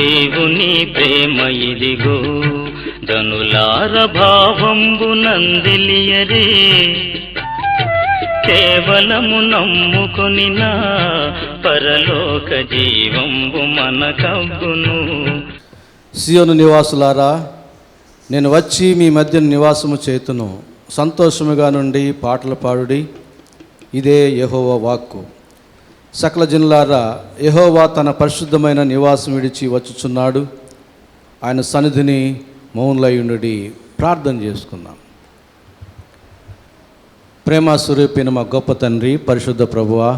దేవుని ప్రేమ ఇదిగో జనులార భావంబు నందిలియరే కేవలము నమ్ముకొని నా పరలోక జీవంబు మనకవ్వును. సియోను నివాసులారా, నేను వచ్చి మీ మధ్య నివాసము చేతును. సంతోషముగా నుండి పాటలు పాడుడి, ఇదే యెహోవా వాక్కు. సకల జనులారా, యెహోవా తన పరిశుద్ధమైన నివాసం విడిచి వచ్చుచున్నాడు. ఆయన సన్నిధిని మౌనులయుండుడి. ప్రార్థన చేసుకుందాం. ప్రేమ స్వరూపిన మా గొప్ప తండ్రి, పరిశుద్ధ ప్రభువా,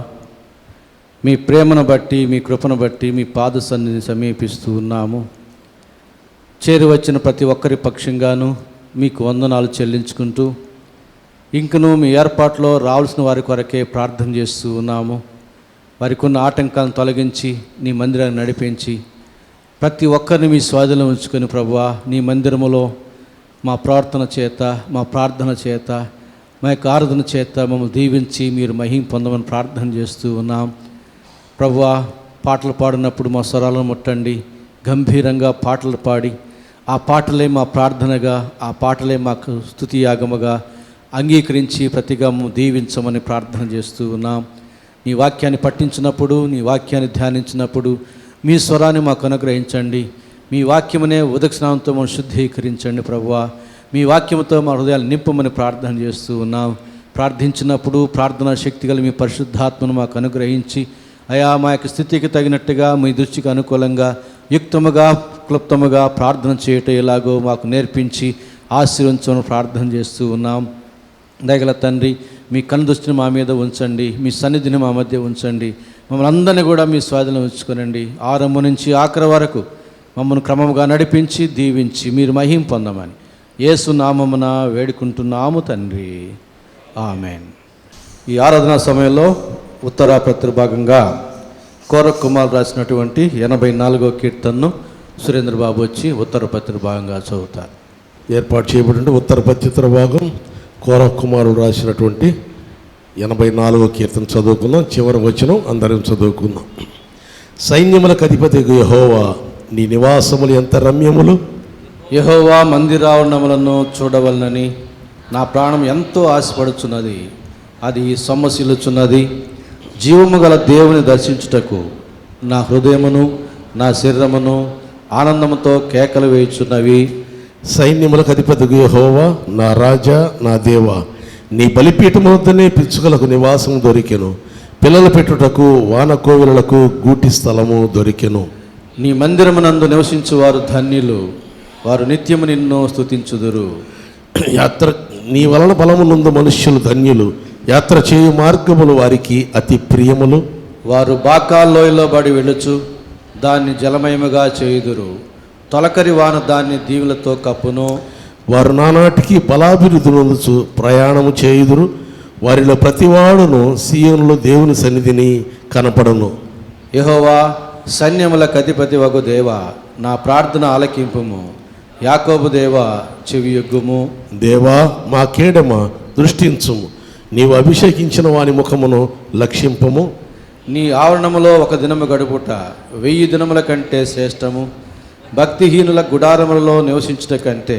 మీ ప్రేమను బట్టి, మీ కృపను బట్టి మీ పాద సన్నిధిని సమీపిస్తూ ఉన్నాము. చేరి వచ్చిన ప్రతి ఒక్కరి పక్షంగాను మీకు వందనాలు చెల్లించుకుంటూ ఇంకనూ మీ ఏర్పాట్లో రావాల్సిన వారి కొరకే ప్రార్థన చేస్తూ ఉన్నాము. వారికి ఉన్న ఆటంకాలను తొలగించి నీ మందిరాన్ని నడిపించి ప్రతి ఒక్కరిని మీ స్వాధీనంలో ఉంచుకొని ప్రభువా, నీ మందిరములో మా ప్రవర్తన చేత, మా ప్రార్థన చేత, మా యొక్క ఆరాధన చేత మమ్మల్ని దీవించి మీరు మహిమ పొందమని ప్రార్థన చేస్తూ ఉన్నాం. ప్రభువా, పాటలు పాడినప్పుడు మా స్వరాలను ముట్టండి. గంభీరంగా పాటలు పాడి ఆ పాటలే మా ప్రార్థనగా, ఆ పాటలే మాకు స్తుతి యాగముగా అంగీకరించి ప్రతిగా దీవించమని ప్రార్థన చేస్తూ ఉన్నాం. నీ వాక్యాన్ని పఠించినప్పుడు, నీ వాక్యాన్ని ధ్యానించినప్పుడు మీ స్వరాన్ని మాకు అనుగ్రహించండి. మీ వాక్యమునే ఉదకస్నానంతో మనం శుద్ధీకరించండి ప్రభువా. మీ వాక్యముతో మా హృదయాలు నింపమని ప్రార్థన చేస్తూ ఉన్నాం. ప్రార్థించినప్పుడు ప్రార్థనా శక్తి గల మీ పరిశుద్ధాత్మను మాకు అనుగ్రహించి అయా మా యొక్క స్థితికి తగినట్టుగా మీ దృష్టికి అనుకూలంగా యుక్తముగా క్లుప్తముగా ప్రార్థన చేయటం ఎలాగో మాకు నేర్పించి ఆశీర్వదించమని ప్రార్థన చేస్తూ ఉన్నాం. దయగల తండ్రి, మీ కనుదృష్టిని మా మీద ఉంచండి, మీ సన్నిధిని మా మధ్య ఉంచండి. మమ్మల్ని అందరినీ కూడా మీ స్వాధీనం ఉంచుకోనండి. ఆరంభం నుంచి ఆఖరి వరకు మమ్మల్ని క్రమముగా నడిపించి దీవించి మీరు మహిమ పొందమని యేసు నామమున వేడుకుంటున్నాము తండ్రి, ఆమెన్. ఈ ఆరాధనా సమయంలో ఉత్తరాపత్రి భాగంగా కోరక్ కుమార్ రాసినటువంటి 84వ కీర్తనను సురేంద్రబాబు వచ్చి ఉత్తరపత్రి భాగంగా చదువుతారు. ఏర్పాటు చేయబడిన ఉత్తరపత్రి భాగం కోరక్ కుమారుడు రాసినటువంటి 84వ కీర్తన చదువుకుందాం. చివరి వచనం అందరం చదువుకుందాం. సైన్యములకు అధిపతి యెహోవా, నీ నివాసములు ఎంత రమ్యములు. యెహోవా మందిరావరణములను చూడవలనని నా ప్రాణం ఎంతో ఆశపడుచున్నది. అది సొమ్మసిల్లుచున్నది. జీవము గల దేవుని దర్శించుటకు నా హృదయమును నా శరీరమును ఆనందముతో కేకలు వేయుచున్నవి. సైన్యములకు అధిపతి యెహోవా, నా రాజా, నా దేవా, నీ బలిపీఠము వద్దనే పిచ్చుకలకు నివాసం దొరికెను. పిల్లలు పెట్టుటకు వానకోవిలకు గూటి స్థలము దొరికెను. నీ మందిరమునందు నివసించువారు ధన్యులు, వారు నిత్యము నిన్ను స్తుతించుదురు. నీ వలన బలమునందు మనుష్యులు ధన్యులు. యాత్ర చేయు మార్గములు వారికి అతి ప్రియములు. వారు బాకాల్లోయలో బడి వెళ్ళుచు దాన్ని జలమయముగా చేయుదురు. తొలకరి వాన దాన్ని దీవులతో కప్పును. వారు నానాటికి బలాభివృద్ధి నొందుచు ప్రయాణము చేయుదురు. వారిలో ప్రతివాడును సీయోనులో దేవుని సన్నిధిని కనపడను. యెహోవా, సైన్యములకు అధిపతి వగు దేవా, నా ప్రార్థన ఆలకింపుము. యాకోబు దేవా, చెవియొగ్గుము. దేవా, మా కేడమ దృష్టించుము. నీవు అభిషేకించిన వాని ముఖమును లక్షింపము. నీ ఆవరణములో ఒక దినము గడుపుట 1000 దినముల కంటే శ్రేష్టము. భక్తిహీనుల గుడారములలో నివసించుట కంటే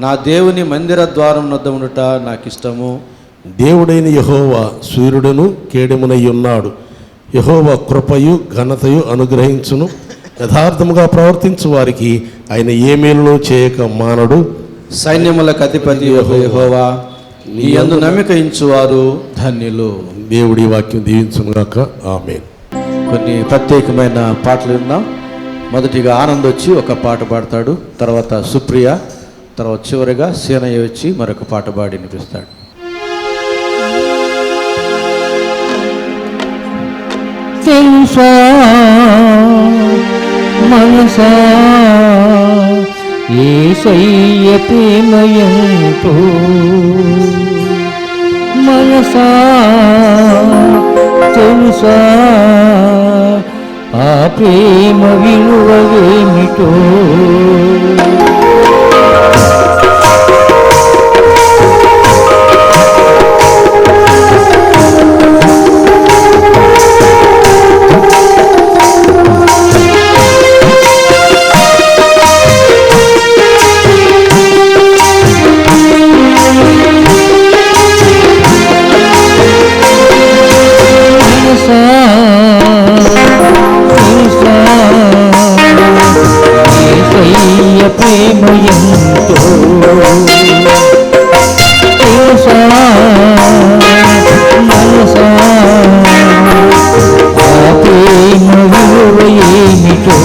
నా దేవుని మందిర ద్వారం వద్ద ఉండుట నాకిష్టము. దేవుడైన యెహోవా సూర్యుడును కేడెమునై ఉన్నాడు. యెహోవా కృపయు ఘనతయు అనుగ్రహించును. యథార్థముగా ప్రవర్తించు వారికి ఆయన ఏ మేలును చేయక మానడు. సైన్యములకు అధిపతి యెహోవా, నీ యందు నమ్మిక ఉంచువారు ధన్యులు. దేవుడి వాక్యం దీవించునుగాక, ఆమేన్. కొన్ని ప్రత్యేకమైన పాటలు విన్నాం. మొదటిగా ఆనంద్ వచ్చి ఒక పాట పాడతాడు, తర్వాత సుప్రియ, తర్వాత చివరిగా సేనయ్య వచ్చి మరొక పాట పాడి వినిపిస్తాడు. తెలుసా మనసా యేసయ్య ప్రేమయంతో, మనసా తెలుసా ఆ ప్రేమ విలువలేమిటో. ప్రేమయంతో తెలుసా మనసా ఆ ప్రేమ విలువ ఏమిటో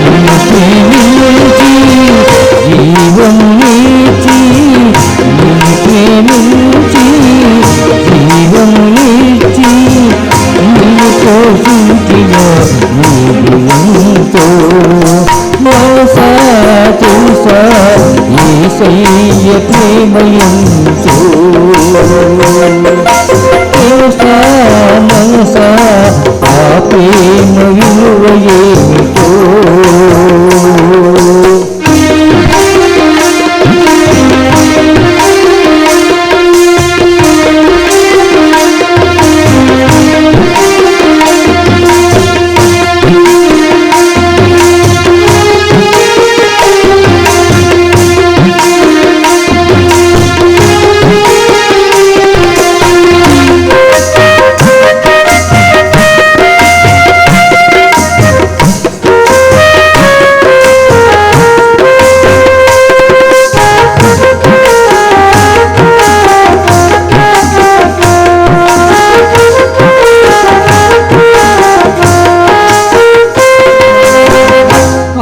నిన్ను ప్రేమించి జీవం ఇచ్చి నిన్ను ప్రేమించి జీవం ఇచ్చి నిన్ను పోషించిన నీతో మనసా తెలుసా యేసయ్య ప్రేమయంతో తెలుసా మనసా ఆ ప్రేమ విలువ ఏమిటో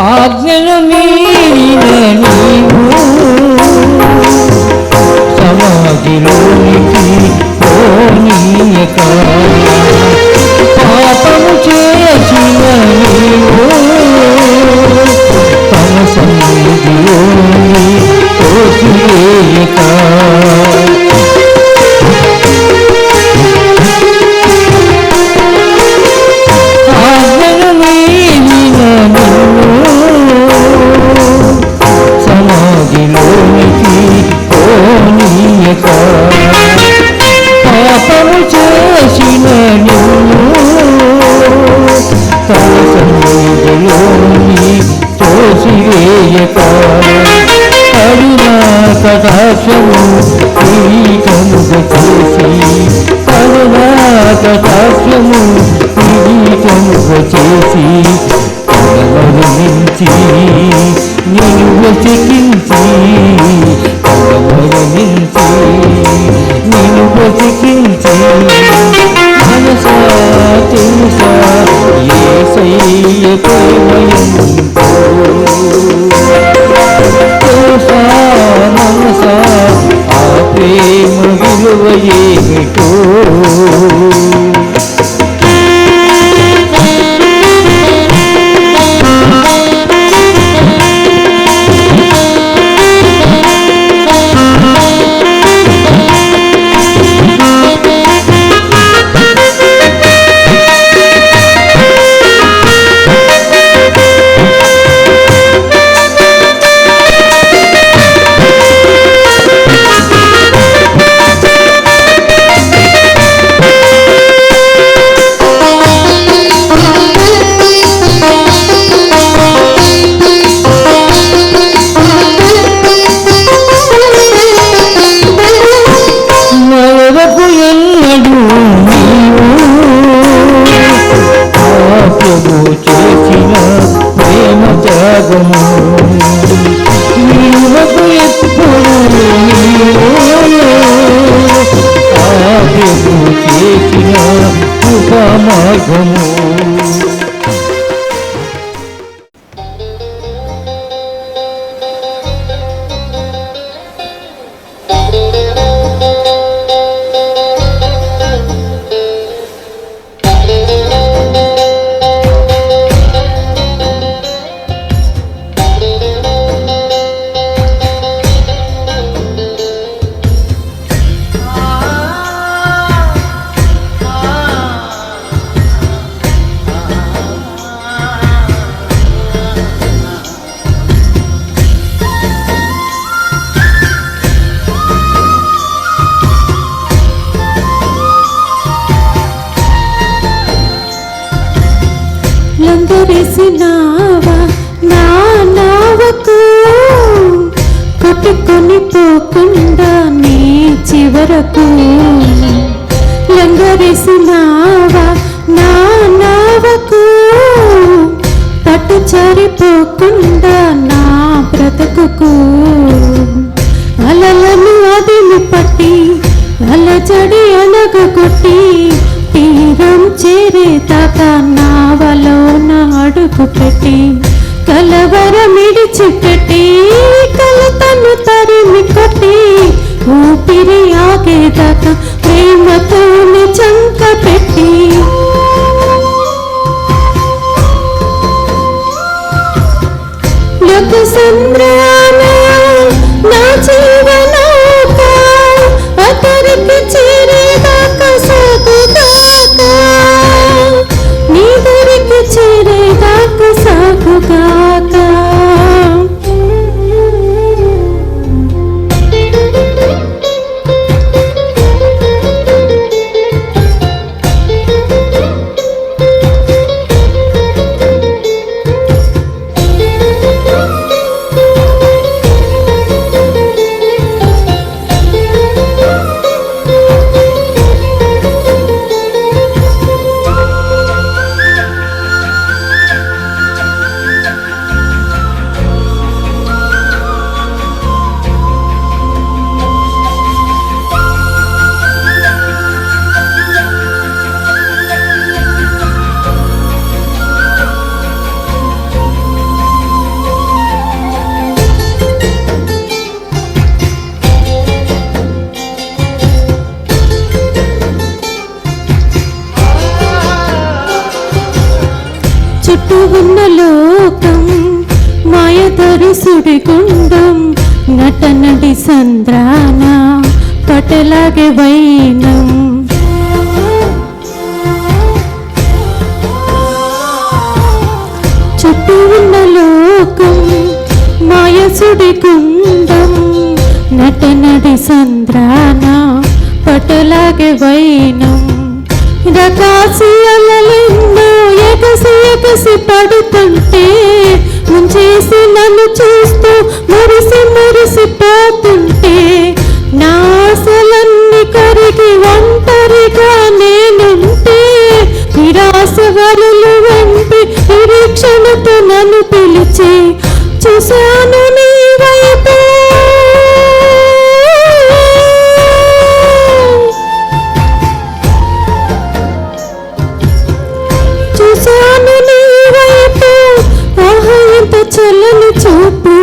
ఆజ్ఞను మీరిన నీవు సమాధిలోనికి పోనీయక పాపము చేసిన నీవు తన సన్నిధిలోని తోసివేయక సమాధిలోనికి పోనీయక పాపము చేసిన నిన్ను తన సన్నిధిలోని తోసివేయక కరుణా కటాక్షము కిరీటముగ చేసి కరుణా కటాక్షము కిరీటముగ చేసి కలవరించి నేను వెతికించి కలవరించి నేను వెతికించి మనసా తెలుసా యేసయ్య ప్రేమయంతో తెలుసా మనసా ఆ ప్రేమ విలువ ఏమిటో చేసిన ప్రేమ త్యాగము నీవకు ఎప్పుడు చేసిన ఉపమార్గము లంగరేసినావా నా నావకు కొట్టుకొని పోకుండా నీ చివరకు లంగరేసినావా నా నావకు పట్టు చరిపోకుండా నా బ్రతుకుకు అలలను అదిమి పట్టి అలజడి అనగొట్టి తీరం చేరేదాకా నావలోన అడుగు పెట్టి కలవరమిడిచిపెట్టి కలతను తరిమి కొట్టి ఊపిరి ఆగేదాకా ప్రేమతోనే చంక పెట్టి లోక సంద్రాన నా జీవనౌక అతరికి చేరేదాకా సాగుగాక నీ దరికి చేరేదాకా సాగుగాక చుట్టూ ఉన్న లోకం మాయదరి సుడిగుండం నటనడి సంద్రాన పటలాగే వైనం చుట్టూ ఉన్న లోకం మాయ సుడిగుండం నటనడి సంద్రాన పటలాగే వైనం రకాసి అలలెన్నో ఎగసి ఎగసి పడుతుంటే ముంచేసి నన్ను చూస్తూ మురిసి మురిసిపోతుంటే నా ఆశలన్నీ కరిగి ఒంటరిగా నేనుంటే నిరాశ వరులు వెంపి నిరీక్షణతో నన్ను పిలిచి చూశాను నీ వైపు చల్లని చూపు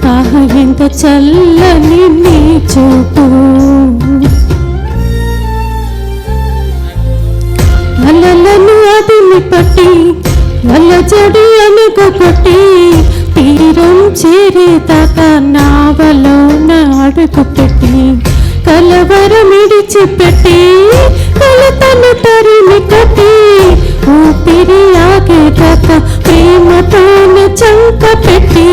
ఆహా ఎంత చల్లని నీ చూపు అలలను అదిమి పట్టి అలజడి అనగొట్టి తీరం చేరేదాకా నావలోన అడుగు పెట్టి కలవరమిడిచిపెట్టి కలతను తరిమి కొట్టి ఊపిరి ఆగేదాకా ప్రేమతోనే చంక పెట్టి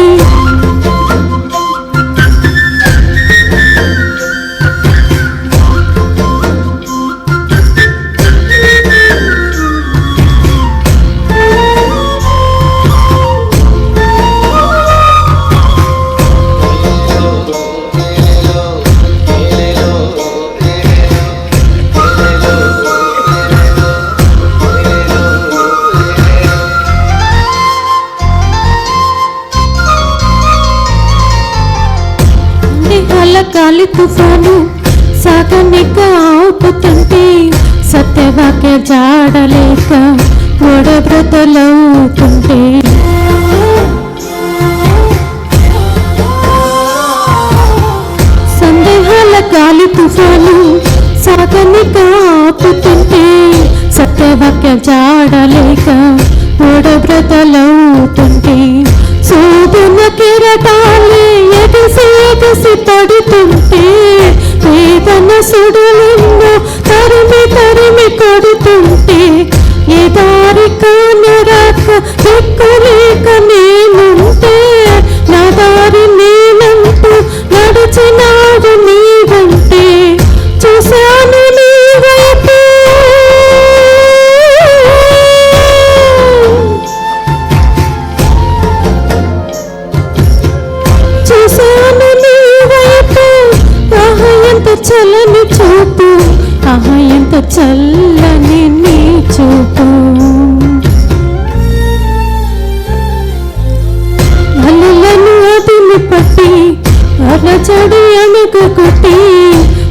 గాలి తుఫాను సాగనిక ఆపుతుంటే సత్యవాక్య జాడలేక ఒడబ్రతలవుతుంటే సందేహాల గాలి తుఫాను సాగనిక ఆపుతుంటే సత్యవాక్య జాడలేక ఒడబ్రతలవుతుంటే శోభన కిరటాలే ఎగసి ఎగసి పడుతుంటే వేదన సుడులెన్నో తరిమి తరిమి కొడుతుంటే ఏ దారి కానరాక దిక్కులేక నేనుంటే నా దారి నేనంటూ నడిచినాడు నీవంటే చూశాను నీ వైపు చల్లని చూపు ఆహా ఎంత చల్లని నీ చూపు అదిమి పట్టి అలచడి అణుకు కొట్టి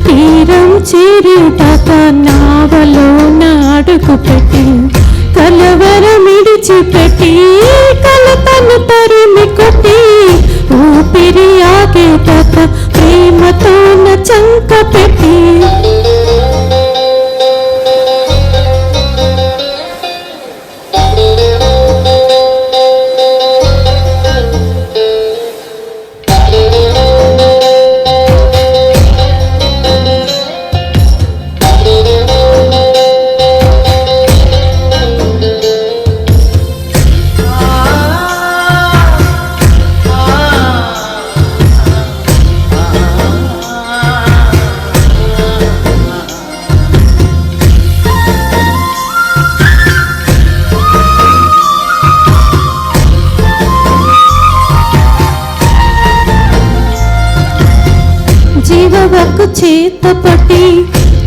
తీరం చేరేదాక నావలో నాడుకు పెట్టి కలవరమిడిచిపెట్టి కలతను తరిమి కొట్టి ఊపిరి ఆగేదాక ప్రేమతో చంక పెట్టి జీవవకు చేత పట్టి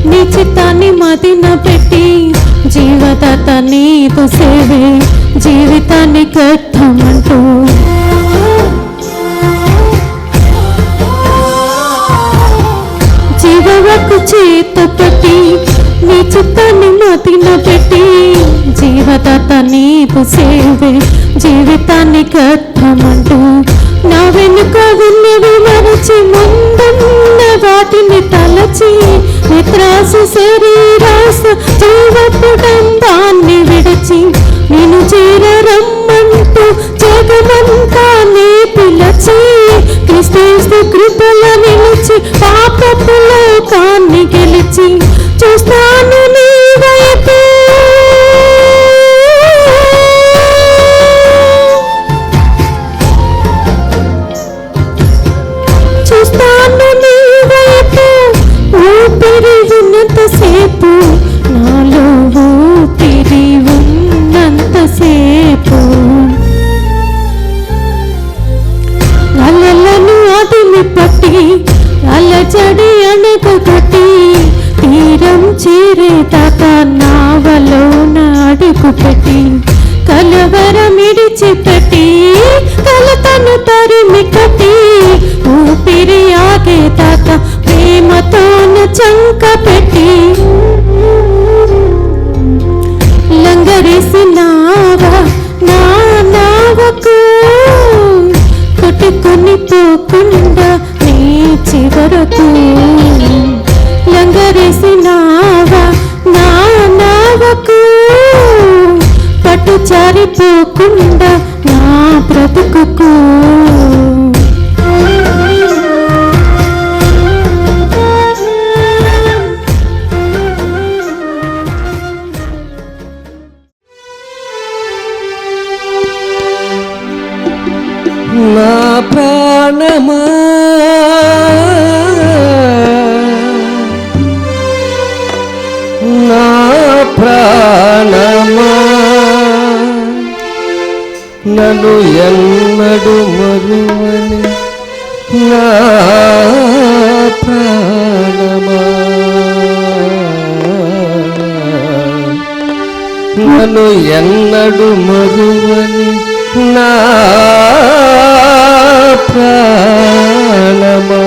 నీ చిత్తాన్ని మదిన పెట్టి జీవదాత నీదు సేవే జీవితానికి అర్థమంటూ జీవవకు చేత పట్టి నీ చిత్తాన్ని మదిన పెట్టి జీవదాత నీదు సేవే జీవితానికి అర్థమంటూ నా వెనుక ఉన్నవి మరచి ముందున్న వాటిని తలచి నిద్రాసు శరీరాస జీవపుడందాన్ని విడిచి నేను చేరరమ్మంటూ జగమంతా నీ పిలచి క్రీస్తు కృపల నిలిచి పాపపు లోకాన్ని గెలిచి చూస్తాను నీ వైపు ఊపిరి ఉన్నంతసేపు నాలో ఊపిరి ఉన్నంతసేపు అలలను అదిమి పట్టి అలజడి అణగొట్టి తీరం చేరేదాకా నావలో నాడుకు పెట్టి కలవరమిడిచిపెట్టి కలతను తరిమి కట్టి ఊపిరి ఆగేదాకా ప్రేమతోన చంక పెట్టి లంగరేసినావా నా నావకు కొట్టుకొని పోకుండా నీ చివరకు లంగరేసినావా నా నావకు పట్టు జారిపోకుండా నా బ్రతుకుకు నా ప్రాణమా నా ప్రాణమా నన్ను ఎన్నడు మరువని నా ప్రాణమా నన్ను ఎన్నడు మరువని నా ప్రాణమా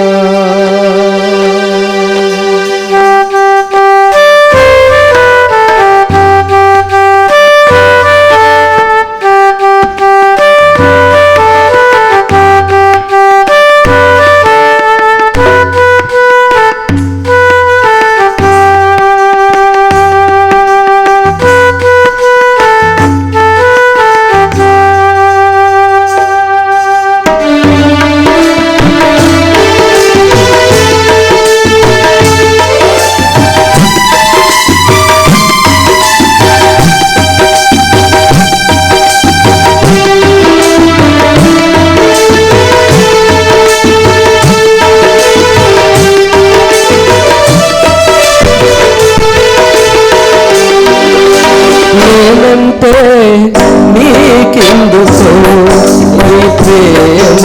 నేనంటే నీకెందుకో నీ ప్రేమ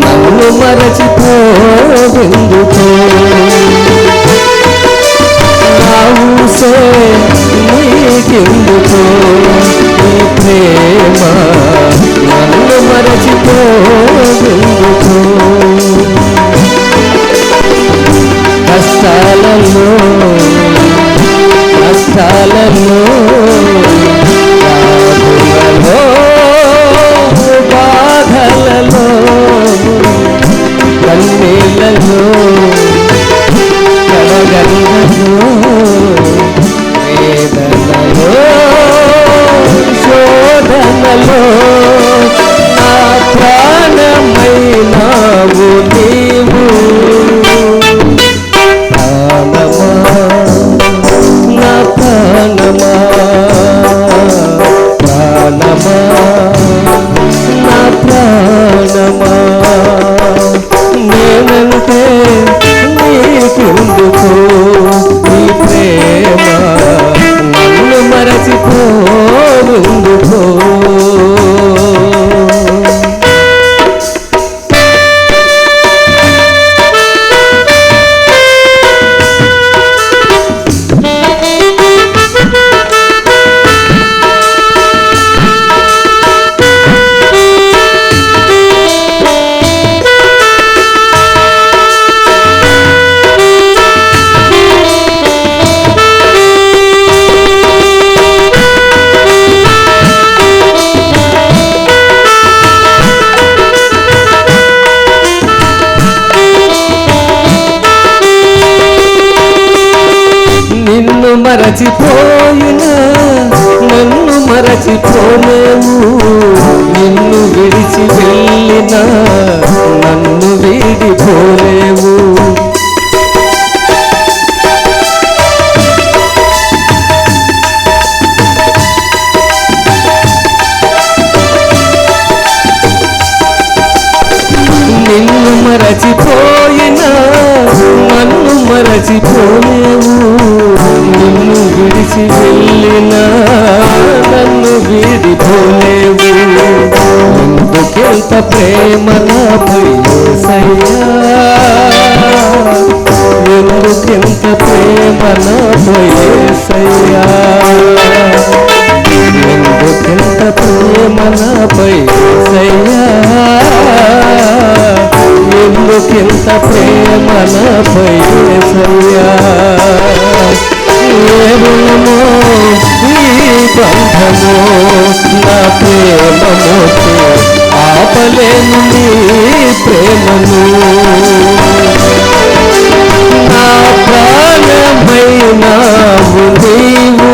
నన్ను మరచిపోవెందుకో నా ఊసే నీకెందుకో నీ ప్రేమ నన్ను మరచిపోవెందుకో పోలేవు, నిన్ను విడిచి వెళ్ళినా నన్ను వీడిపోలేవు. నిన్ను మరచిపోయినా నన్ను మరచిపోలేవు, నిన్ను విడిచి వెళ్ళినా నన్ను వీడిపోలేవు. ఎందుకెంత ప్రేమ నాపై యేసయ్యా, ఎందుకెంత ప్రేమ నాపై యేసయ్యా, ఎందుకెంత ప్రేమ నాపై యేసయ్యా, ఎందుకెంత ప్రేమ నాపై యేసయ్యా. ఏ రుణమో ఈ బంధమో నా ప్రేమమోతో ఆపలేను నీ ప్రేమను. నా ప్రాణమైనావు నీవు,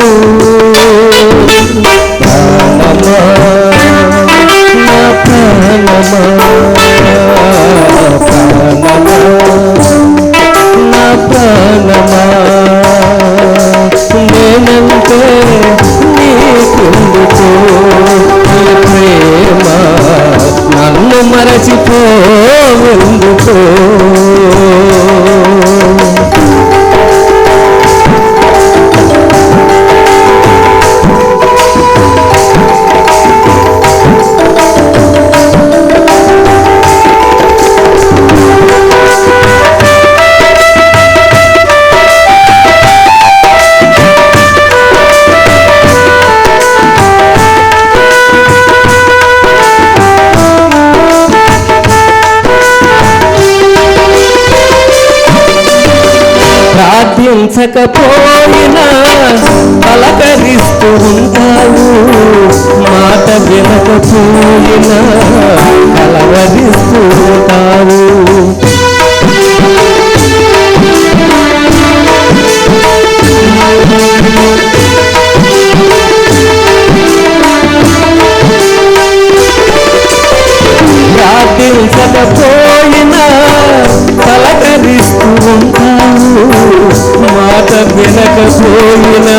ప్రాణమా నా ప్రాణమా, ప్రాణమా నా ప్రాణమా, నేనంటే నీకెందుకో నీ ప్రేమ నన్ను మరచిపోవెందుకో. ప్రార్థించకపోయినా పలకరిస్తూ ఉంటావు, మాట వినకపోయినా కలవరిస్తూ ఉంటావు. ప్రార్థించకపోయినా పలకరిస్తూ ఉంటావు, మాట వినకపోయినా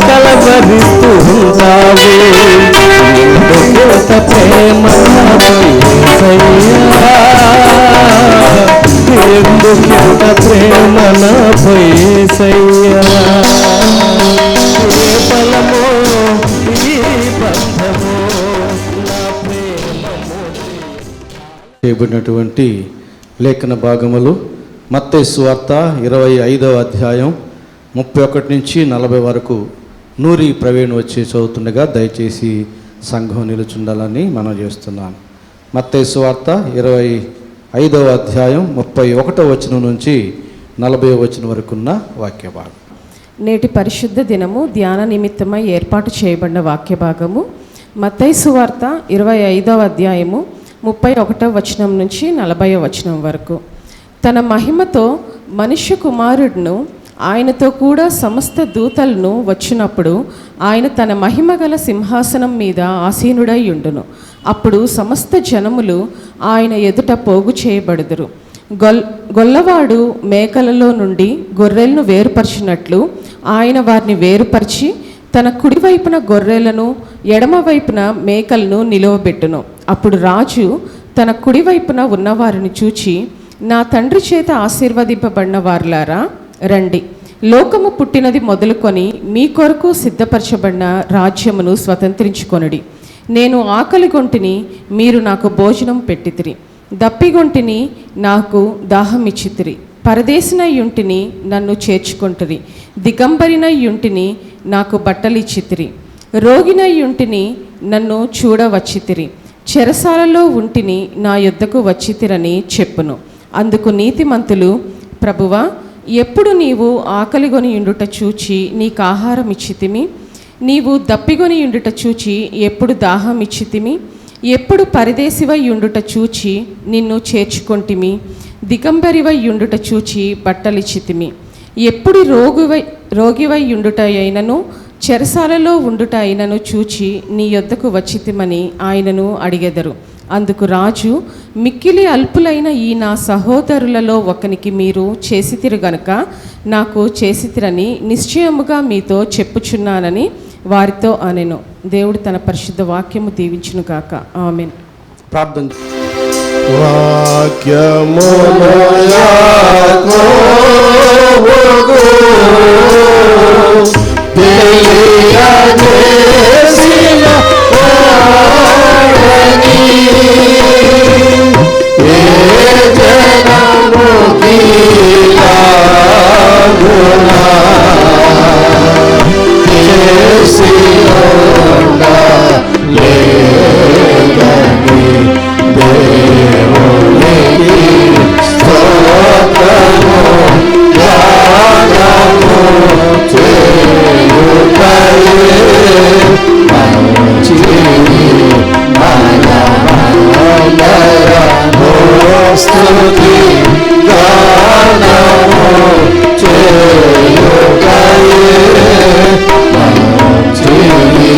కలవరిస్తూ ఉంటావు. ఎందుకెంత ప్రేమ నాపై యేసయ్యా, ఎందుకెంత ప్రేమ నాపై యేసయ్యా. ఏ బలమో ఈ బంధమో నా ప్రేమమో. చేయబడినటువంటి లేఖన భాగములు మత్తయి సువార్త 25వ అధ్యాయం 31 నుంచి 40 వరకు నూరి ప్రవీణ్ వచ్చి చదువుతుండగా దయచేసి సంఘం నిలుచుండాలని మనం చేస్తున్నాను. మత్తయి సువార్త 25వ అధ్యాయం 31వ వచనం నుంచి 40వ వచనం వరకున్న వాక్య భాగం. నేటి పరిశుద్ధ దినము ధ్యాన నిమిత్తమై ఏర్పాటు చేయబడిన వాక్య భాగము మత్తయి సువార్త 25వ అధ్యాయము 31వ వచనం నుంచి 40వ వచనం వరకు. తన మహిమతో మనుష్య కుమారుడును ఆయనతో కూడా సమస్త దూతలను వచ్చినప్పుడు ఆయన తన మహిమ గల సింహాసనం మీద ఆసీనుడై ఉండును. అప్పుడు సమస్త జనములు ఆయన ఎదుట పోగు చేయబడుదురు. గొల్లవాడు మేకలలో నుండి గొర్రెలను వేరుపరిచినట్లు ఆయన వారిని వేరుపరిచి తన కుడివైపున గొర్రెలను ఎడమవైపున మేకలను నిలువబెట్టును. అప్పుడు రాజు తన కుడివైపున ఉన్నవారిని చూచి, నా తండ్రి చేత ఆశీర్వదింపబడిన వారులారా రండి, లోకము పుట్టినది మొదలుకొని మీ కొరకు సిద్ధపరచబడిన రాజ్యమును స్వతంత్రించుకొనుడి. నేను ఆకలిగొంటిని, మీరు నాకు భోజనం పెట్టితిరి. దప్పిగొంటిని, నాకు దాహం ఇచ్చితిరి. పరదేశినయ్యుంటిని, నన్ను చేర్చుకొంటిరి. దిగంబరినయ్యుంటిని, నాకు బట్టలిచ్చితిరి. రోగినయ్యుంటిని, నన్ను చూడవచ్చితిరి. చెరసాలలో ఉంటిని, నా యొద్దకు వచ్చితిరని చెప్పును. అందుకు నీతిమంతులు, ప్రభువా, ఎప్పుడు నీవు ఆకలిగొని ఉండుట చూచి నీకు ఆహారం ఇచ్చితిమి? నీవు దప్పిగొని ఉండుట చూచి ఎప్పుడు దాహం ఇచ్చితిమి? ఎప్పుడు పరదేశివై ఉండుట చూచి నిన్ను చేర్చుకొంటిమి? దిగంబరివై ఉండుట చూచి బట్టలిచ్చితిమి? ఎప్పుడు రోగివై ఉండుట అయినను చెరసాలలో ఉండుట ఆయనను చూచి నీ యొద్దకు వచ్చితిమని ఆయనను అడిగెదరు. అందుకు రాజు, మిక్కిలి అల్పులైన ఈ నా సహోదరులలో ఒకనికి మీరు చేసితిరు గనుక నాకు చేసితిరని నిశ్చయముగా మీతో చెప్పుచున్నానని వారితో అనెను. దేవుడు తన పరిశుద్ధ వాక్యము దీవించును గాక. ఆమేన్. ప్రార్థన. వాక్యమును యాకోబుకు తెలియజేసిన వాడని ఏ జనముకి లాగునా చేసి ఉండలేదని దేవునికి స్తోత్రము గానము చేయుటయే మంచిది మనమందరము స్తుతి గానము చేయుటయే మంచిది.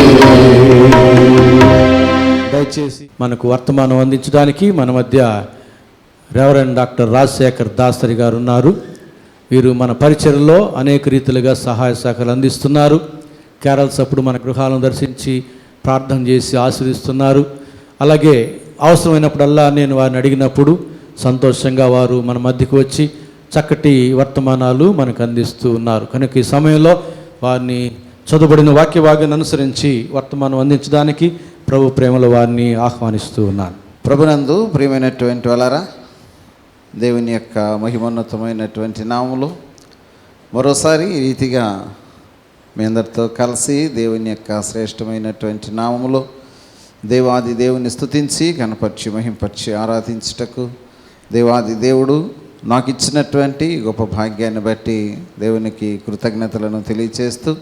దయచేసి మనకు వర్తమానం అందించడానికి మన మధ్య రెవరెండ్ డాక్టర్ రాజశేఖర్ దాసరి గారు ఉన్నారు. వీరు మన పరిచర్లో అనేక రీతిలుగా సహాయ సహకారాలు అందిస్తున్నారు. క్యారల్స్ అప్పుడు మన గృహాలను దర్శించి ప్రార్థన చేసి ఆశీర్వదిస్తున్నారు. అలాగే అవసరమైనప్పుడల్లా నేను వారిని అడిగినప్పుడు సంతోషంగా వారు మన మధ్యకు వచ్చి చక్కటి వర్తమానాలు మనకు అందిస్తూ ఉన్నారు. కనుక ఈ సమయంలో వారిని చదువుబడిన వాక్య భాగాన్ని అనుసరించి వర్తమానం అందించడానికి ప్రభు ప్రేమలో వారిని ఆహ్వానిస్తూ ఉన్నాను. ప్రభునందు ప్రియమైనటువంటి వాళ్ళారా, దేవుని యొక్క మహిమోన్నతమైనటువంటి నామములో మరోసారి ఈ రీతిగా మీ అందరితో కలిసి దేవుని యొక్క శ్రేష్టమైనటువంటి నామములో దేవాది దేవుని స్తుతించి కనపరిచి మహింపరిచి ఆరాధించుటకు దేవాది దేవుడు నాకు ఇచ్చినటువంటి గొప్ప భాగ్యాన్ని బట్టి దేవునికి కృతజ్ఞతలను తెలియచేస్తూ,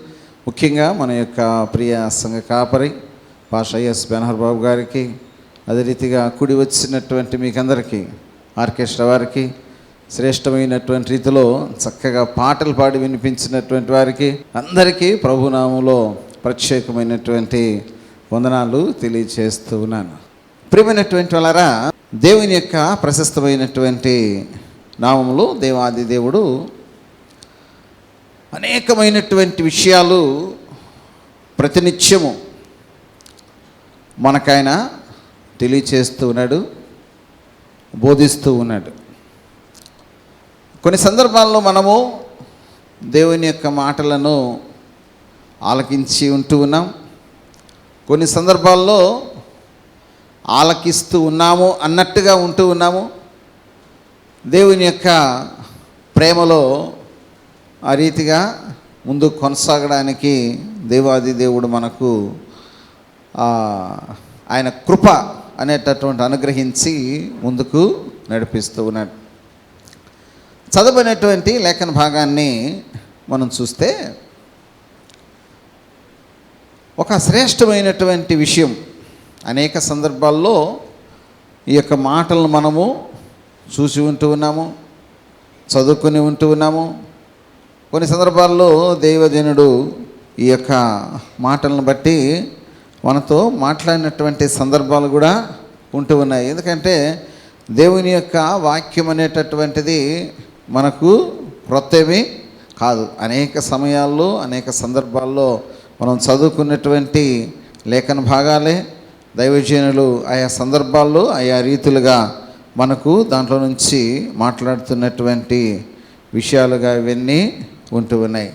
ముఖ్యంగా మన యొక్క ప్రియ సంఘ కాపరి పాష ఎస్ బెనహర్ బాబు గారికి, అదే రీతిగా కూడి వచ్చినటువంటి మీకందరికీ, ఆర్కెస్ట్రా వారికి, శ్రేష్టమైనటువంటి రీతిలో చక్కగా పాటలు పాడి వినిపించినటువంటి వారికి అందరికీ ప్రభునామంలో ప్రత్యేకమైనటువంటి వందనాలు తెలియచేస్తూ ఉన్నాను. ప్రియమైనటువంటి వాళ్ళారా, దేవుని యొక్క ప్రశస్తమైనటువంటి నామములో దేవాది దేవుడు అనేకమైనటువంటి విషయాలు ప్రతినిత్యము మనకైనా తెలియచేస్తూ ఉన్నాడు, బోధిస్తూ ఉన్నాడు. కొన్ని సందర్భాల్లో మనము దేవుని యొక్క మాటలను ఆలకించి ఉంటూ ఉన్నాం, కొన్ని సందర్భాల్లో ఆలకిస్తూ ఉన్నాము అన్నట్టుగా ఉంటూ ఉన్నాము. దేవుని యొక్క ప్రేమలో ఆ రీతిగా ముందు కొనసాగడానికి దేవాది దేవుడు మనకు ఆయన కృప అనేటటువంటి అనుగ్రహించి ముందుకు నడిపిస్తూ ఉన్నాడు. చదవబడినటువంటి లేఖన భాగాన్ని మనం చూస్తే ఒక శ్రేష్టమైనటువంటి విషయం. అనేక సందర్భాల్లో ఈ యొక్క మాటలను మనము చూసి ఉంటూ ఉన్నాము, చదువుకొని ఉంటూ ఉన్నాము. కొన్ని సందర్భాల్లో దైవజనుడు ఈ యొక్క మాటలను బట్టి మనతో మాట్లాడినటువంటి సందర్భాలు కూడా ఉంటూ ఉన్నాయి. ఎందుకంటే దేవుని యొక్క వాక్యం అనేటటువంటిది మనకు క్రొత్తవి కాదు. అనేక సమయాల్లో అనేక సందర్భాల్లో మనం చదువుకున్నటువంటి లేఖన భాగాలే దైవజనులు ఆయా సందర్భాల్లో ఆయా రీతులుగా మనకు దాంట్లో నుంచి మాట్లాడుతున్నటువంటి విషయాలుగా ఇవన్నీ ఉంటూ ఉన్నాయి.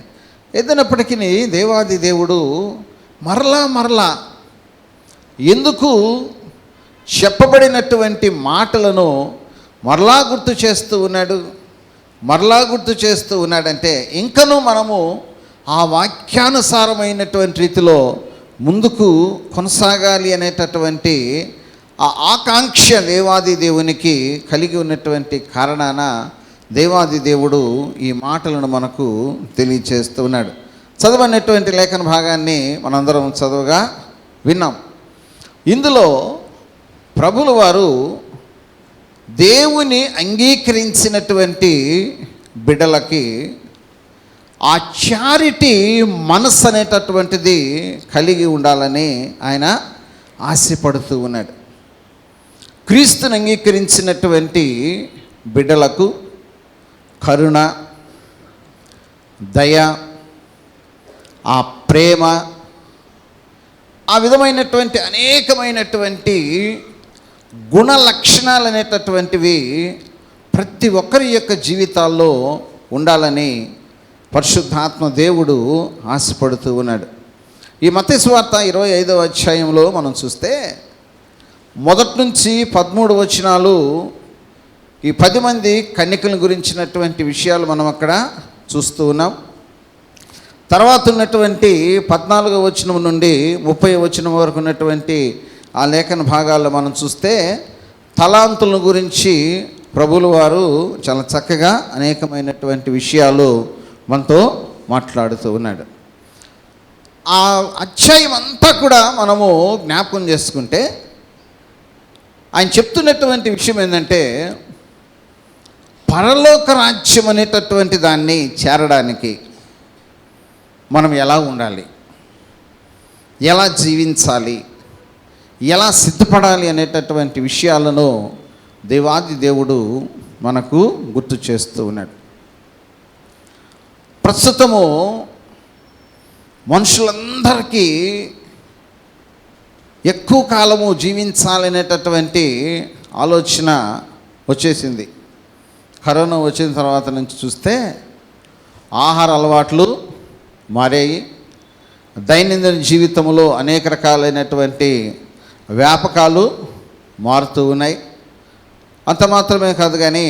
ఏదైనప్పటికీ దేవాది దేవుడు మరలా ఎందుకు చెప్పబడినటువంటి మాటలను మరలా గుర్తు చేస్తూ ఉన్నాడంటే ఇంకనూ మనము ఆ వాక్యానుసారమైనటువంటి రీతిలో ముందుకు కొనసాగాలి అనేటటువంటి ఆ ఆకాంక్ష దేవాది దేవునికి కలిగి ఉన్నటువంటి కారణాన దేవాది దేవుడు ఈ మాటలను మనకు తెలియచేస్తూ ఉన్నాడు. చదవనటువంటి లేఖన భాగాన్ని మనందరం చదువుగా విన్నాం. ఇందులో ప్రభులు వారు దేవుని అంగీకరించినటువంటి బిడ్డలకి ఆ చారిటీ మనస్సు అనేటటువంటిది కలిగి ఉండాలని ఆయన ఆశపడుతూ ఉన్నాడు. క్రీస్తుని అంగీకరించినటువంటి బిడ్డలకు కరుణ, దయ, ఆ ప్రేమ, ఆ విధమైనటువంటి అనేకమైనటువంటి గుణ లక్షణాలు అనేటటువంటివి ప్రతి ఒక్కరి యొక్క జీవితాల్లో ఉండాలని పరిశుద్ధాత్మ దేవుడు ఆశపడుతూ ఉన్నాడు. ఈ మత్తయి సువార్త 25వ అధ్యాయంలో మనం చూస్తే మొదటి నుంచి 13 వచనాలు ఈ 10 మంది కన్యకల గురించినటువంటి విషయాలు మనం అక్కడ చూస్తూ ఉన్నాం. తర్వాత ఉన్నటువంటి 14వ వచనం నుండి 30వ వచనం వరకు ఉన్నటువంటి ఆ లేఖన భాగాల్లో మనం చూస్తే తలాంతుల గురించి ప్రభువుల వారు చాలా చక్కగా అనేకమైనటువంటి విషయాలు మనతో మాట్లాడుతూ ఉన్నాడు. ఆ అధ్యాయం అంతా కూడా మనము జ్ఞాపకం చేసుకుంటే ఆయన చెప్తున్నటువంటి విషయం ఏంటంటే, పరలోక రాజ్యం అనేటటువంటి దాన్ని చేరడానికి మనం ఎలా ఉండాలి, ఎలా జీవించాలి, ఎలా సిద్ధపడాలి అనేటటువంటి విషయాలను దేవాది దేవుడు మనకు గుర్తు చేస్తూ ఉన్నాడు. ప్రస్తుతము మనుషులందరికీ ఎక్కువ కాలము జీవించాలనేటటువంటి ఆలోచన వచ్చేసింది. కరోనా వచ్చిన తర్వాత నుంచి చూస్తే ఆహార అలవాట్లు మారాయి. దైనందిన జీవితంలో అనేక రకాలైనటువంటి వ్యాపకాలు మారుతూ ఉన్నాయి. అంత మాత్రమే కాదు కానీ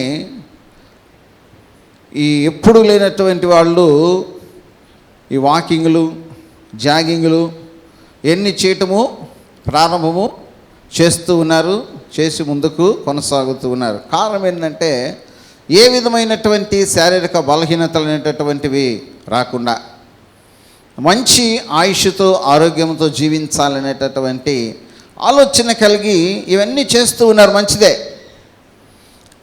ఈ ఎప్పుడు లేనటువంటి వాళ్ళు ఈ వాకింగ్లు, జాగింగ్లు ఎన్ని చేయటము ప్రారంభము చేస్తూ ఉన్నారు, చేసి ముందుకు కొనసాగుతూ ఉన్నారు. కారణం ఏంటంటే ఏ విధమైనటువంటి శారీరక బలహీనతలు అనేటటువంటివి రాకుండా మంచి ఆయుష్తో ఆరోగ్యంతో జీవించాలనేటటువంటి ఆలోచన కలిగి ఇవన్నీ చేస్తూ ఉన్నారు. మంచిదే.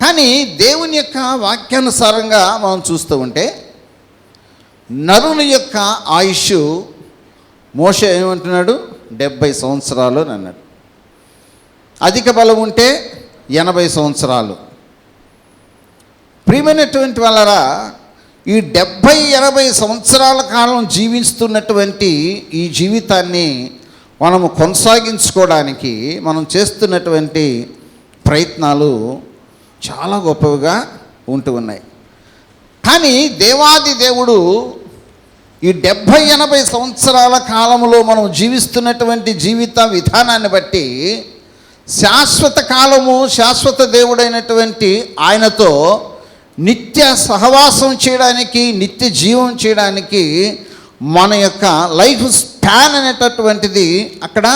కానీ దేవుని యొక్క వాక్యానుసారంగా మనం చూస్తూ ఉంటే నరుని యొక్క ఆయుష్ మోషే ఏమంటున్నాడు, 70 సంవత్సరాలు అని అన్నాడు. అధిక బలం ఉంటే 80 సంవత్సరాలు. ప్రియమైనటువంటి వాళ్ళరా, ఈ 70-80 సంవత్సరాల కాలం జీవిస్తున్నటువంటి ఈ జీవితాన్ని మనము కొనసాగించుకోవడానికి మనం చేస్తున్నటువంటి ప్రయత్నాలు చాలా గొప్పవిగా ఉంటూ ఉన్నాయి. కానీ దేవాది దేవుడు ఈ 70-80 సంవత్సరాల కాలంలో మనం జీవిస్తున్నటువంటి జీవిత విధానాన్ని బట్టి శాశ్వత కాలము, శాశ్వత దేవుడైనటువంటి ఆయనతో నిత్య సహవాసం చేయడానికి, నిత్య జీవం చేయడానికి మన యొక్క లైఫ్ స్పాన్ అనేటటువంటిది అక్కడ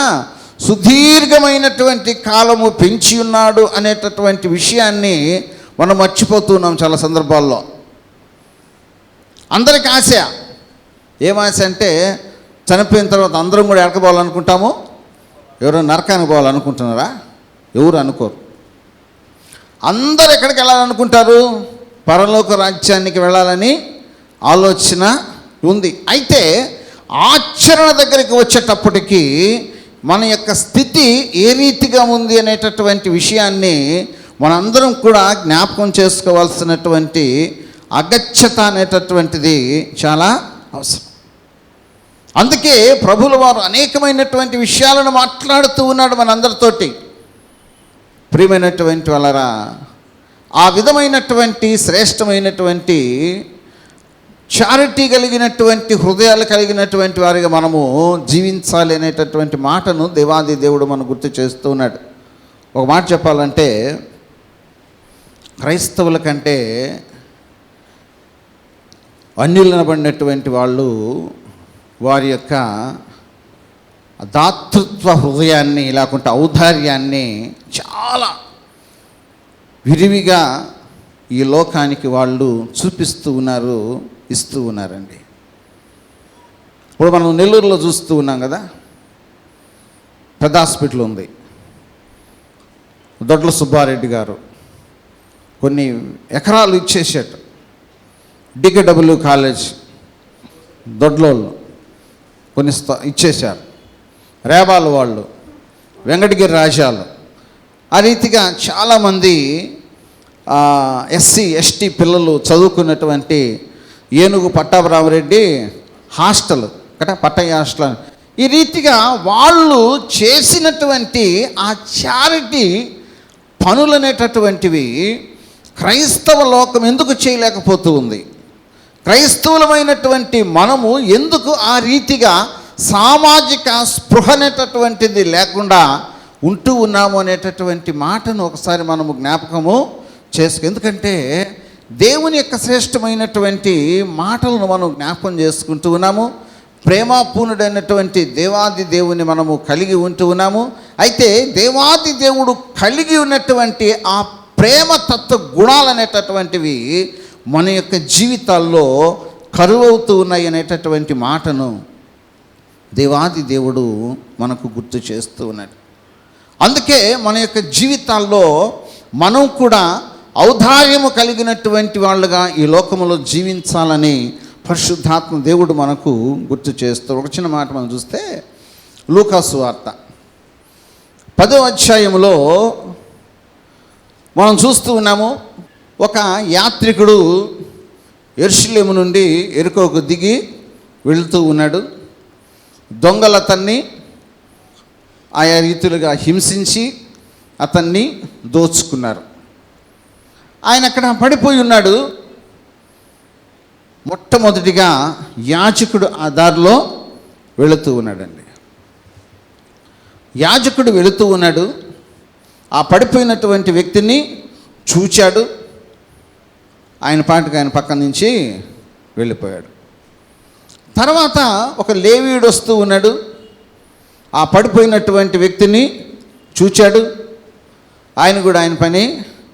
సుదీర్ఘమైనటువంటి కాలము పెంచి ఉన్నాడు అనేటటువంటి విషయాన్ని మనం మర్చిపోతున్నాం చాలా సందర్భాల్లో. అందరికి ఆశ, ఏం ఆశ అంటే చనిపోయిన తర్వాత అందరం కూడా ఎడకపోవాలనుకుంటాము. ఎవరో నరకానికి పోవాలనుకుంటున్నారా? ఎవరు అనుకోరు. అందరు ఎక్కడికి వెళ్ళాలనుకుంటారు? పరలోక రాజ్యానికి వెళ్ళాలని ఆలోచన ఉంది. అయితే ఆచరణ దగ్గరికి వచ్చేటప్పటికి మన యొక్క స్థితి ఏ రీతిగా ఉంది అనేటటువంటి విషయాన్ని మనందరం కూడా జ్ఞాపకం చేసుకోవాల్సినటువంటి అగత్యత అనేటటువంటిది చాలా అవసరం. అందుకే ప్రభువుల వారు అనేకమైనటువంటి విషయాలను మాట్లాడుతూ ఉన్నాడు మనందరితోటి. ప్రియమైనటువంటి వాళ్ళరా, ఆ విధమైనటువంటి శ్రేష్టమైనటువంటి చారిటీ కలిగినటువంటి హృదయాలు కలిగినటువంటి వారిగా మనము జీవించాలి అనేటటువంటి మాటను దేవాది దేవుడు మనకు గుర్తు చేస్తూ ఉన్నాడు. ఒక మాట చెప్పాలంటే, క్రైస్తవుల కంటే అన్యులనబడినటువంటి వాళ్ళు వారి యొక్క దాతృత్వ హృదయాన్ని, లేకుంటే ఔదార్యాన్ని చాలా విరివిగా ఈ లోకానికి వాళ్ళు చూపిస్తూ ఉన్నారు, ఇస్తూ ఉన్నారండి. ఇప్పుడు మనం నెల్లూరులో చూస్తూ ఉన్నాం కదా, పెద్ద హాస్పిటల్ ఉంది. దొడ్ల సుబ్బారెడ్డి గారు కొన్ని ఎకరాలు ఇచ్చేసాడు. డికేడబ్ల్యూ కాలేజ్ దొడ్లోళ్ళు కొన్ని ఇచ్చేశారు, రేబాలు వాళ్ళు, వెంకటగిరి రాజాలు, ఆ రీతిగా చాలామంది ఎస్సీ ఎస్టీ పిల్లలు చదువుకున్నటువంటి ఏనుగు పట్టాభిరామరెడ్డి హాస్టల్ పట్టయ్య హాస్టల్, ఈ రీతిగా వాళ్ళు చేసినటువంటి ఆ చారిటీ పనులు అనేటటువంటివి క్రైస్తవ లోకం ఎందుకు చేయలేకపోతూ ఉంది? క్రైస్తవులమైనటువంటి మనము ఎందుకు ఆ రీతిగా సామాజిక స్పృహ అనేటటువంటిది లేకుండా ఉంటూ ఉన్నాము అనేటటువంటి మాటను ఒకసారి మనము జ్ఞాపకము ఎందుకంటే దేవుని యొక్క శ్రేష్టమైనటువంటి మాటలను మనం జ్ఞాపకం చేసుకుంటూ ఉన్నాము. ప్రేమపూర్ణుడైనటువంటి దేవాది దేవుని మనము కలిగి ఉంటూ ఉన్నాము. అయితే దేవాది దేవుడు కలిగి ఉన్నటువంటి ఆ ప్రేమ తత్వ గుణాలు అనేటటువంటివి మన యొక్క జీవితాల్లో కరువవుతూ ఉన్నాయి అనేటటువంటి మాటను దేవాది దేవుడు మనకు గుర్తు చేస్తూ ఉన్నాడు. అందుకే మన యొక్క జీవితాల్లో మనం కూడా ఔదార్యము కలిగినటువంటి వాళ్ళుగా ఈ లోకంలో జీవించాలని పరిశుద్ధాత్మ దేవుడు మనకు గుర్తు చేస్తూ ఒక చిన్న మాట మనం చూస్తే లూకాసు వార్త 10వ అధ్యాయంలో మనం చూస్తూ ఉన్నాము. ఒక యాత్రికుడు యెరూషలేము నుండి యెరికోకు దిగి వెళుతూ ఉన్నాడు. దొంగలు అతన్ని ఆయా రీతులుగా హింసించి అతన్ని దోచుకున్నారు. ఆయన అక్కడ పడిపోయి ఉన్నాడు. మొట్టమొదటిగా యాజకుడు ఆ దారిలో వెళుతూ ఉన్నాడండి. యాజకుడు వెళుతూ ఉన్నాడు. ఆ పడిపోయినటువంటి వ్యక్తిని చూచాడు. ఆయన పాటికి ఆయన పక్క నుంచి వెళ్ళిపోయాడు. తర్వాత ఒక లేవీయుడు వస్తూ ఉన్నాడు. ఆ పడిపోయినటువంటి వ్యక్తిని చూచాడు. ఆయన కూడా ఆయన పని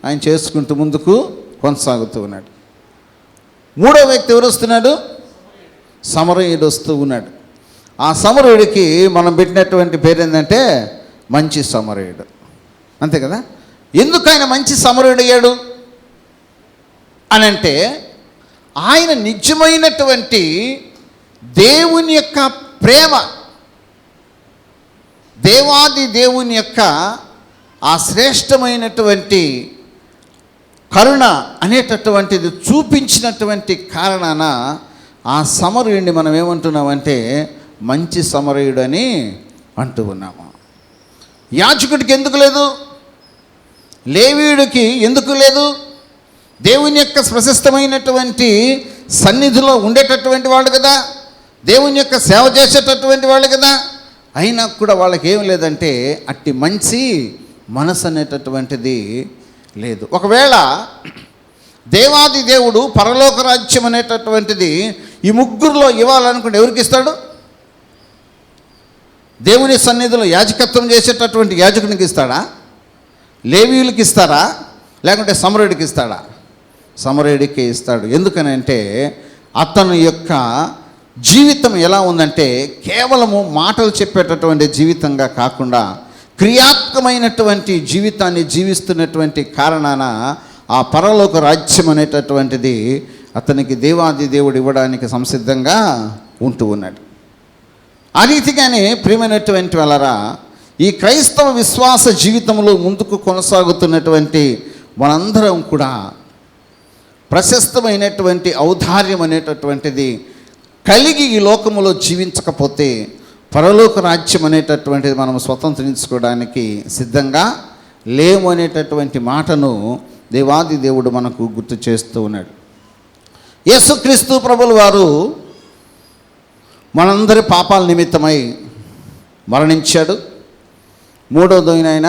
ఆయన చేసుకుంటూ ముందుకు కొనసాగుతూ ఉన్నాడు. మూడో వ్యక్తి ఎవరు వస్తున్నాడు? సమరయుడు వస్తూ ఉన్నాడు. ఆ సమరయుడికి మనం పెట్టినటువంటి పేరు ఏంటంటే మంచి సమరయుడు, అంతే కదా. ఎందుకు ఆయన మంచి సమరయుడు అయ్యాడు అని అంటే ఆయన నిజమైనటువంటి దేవుని యొక్క ప్రేమ, దేవాది దేవుని యొక్క ఆ శ్రేష్టమైనటువంటి కరుణ అనేటటువంటిది చూపించినటువంటి కారణాన ఆ సమరయుడిని మనం ఏమంటున్నామంటే మంచి సమరయుడు అని అంటూ ఉన్నాము. యాజకుడికి ఎందుకు లేదు? లేవీయుడికి ఎందుకు లేదు? దేవుని యొక్క ప్రశస్తమైనటువంటి సన్నిధిలో ఉండేటటువంటి వాళ్ళు కదా, దేవుని యొక్క సేవ చేసేటటువంటి వాళ్ళు కదా. అయినా కూడా వాళ్ళకి ఏం లేదంటే అట్టి మంచి మనసు అనేటటువంటిది లేదు. ఒకవేళ దేవాది దేవుడు పరలోక రాజ్యం అనేటటువంటిది ఈ ముగ్గురులో ఇవ్వాలనుకుంటే ఎవరికి ఇస్తాడు? దేవుని సన్నిధిలో యాజకత్వం చేసేటటువంటి యాజకునికి ఇస్తాడా? లేవీయులకి ఇస్తారా? లేకుంటే సమరయుడికి ఇస్తాడా? సమరయుడికి ఇస్తాడు. ఎందుకనంటే అతని యొక్క జీవితం ఎలా ఉందంటే కేవలము మాటలు చెప్పేటటువంటి జీవితంగా కాకుండా క్రియాత్మకమైనటువంటి జీవితాన్ని జీవిస్తున్నటువంటి కారణాన ఆ పరలోక రాజ్యం అనేటటువంటిది అతనికి దేవాది దేవుడు ఇవ్వడానికి సంసిద్ధంగా ఉంటూ ఉన్నాడు. ఆ రీతిగానే ప్రియమైనటువంటి వాళ్ళరా, ఈ క్రైస్తవ విశ్వాస జీవితంలో ముందుకు కొనసాగుతున్నటువంటి మనందరం కూడా ప్రశస్తమైనటువంటి ఔదార్యం అనేటటువంటిది కలిగి ఈ లోకములో జీవించకపోతే పరలోక రాజ్యం అనేటటువంటిది మనం స్వతంత్రించుకోవడానికి సిద్ధంగా లేము అనేటటువంటి మాటను దేవాది దేవుడు మనకు గుర్తు చేస్తూ ఉన్నాడు. యేసుక్రీస్తు ప్రభుల వారు మనందరి పాపాల నిమిత్తమై మరణించాడు. మూడో దిన ఆయన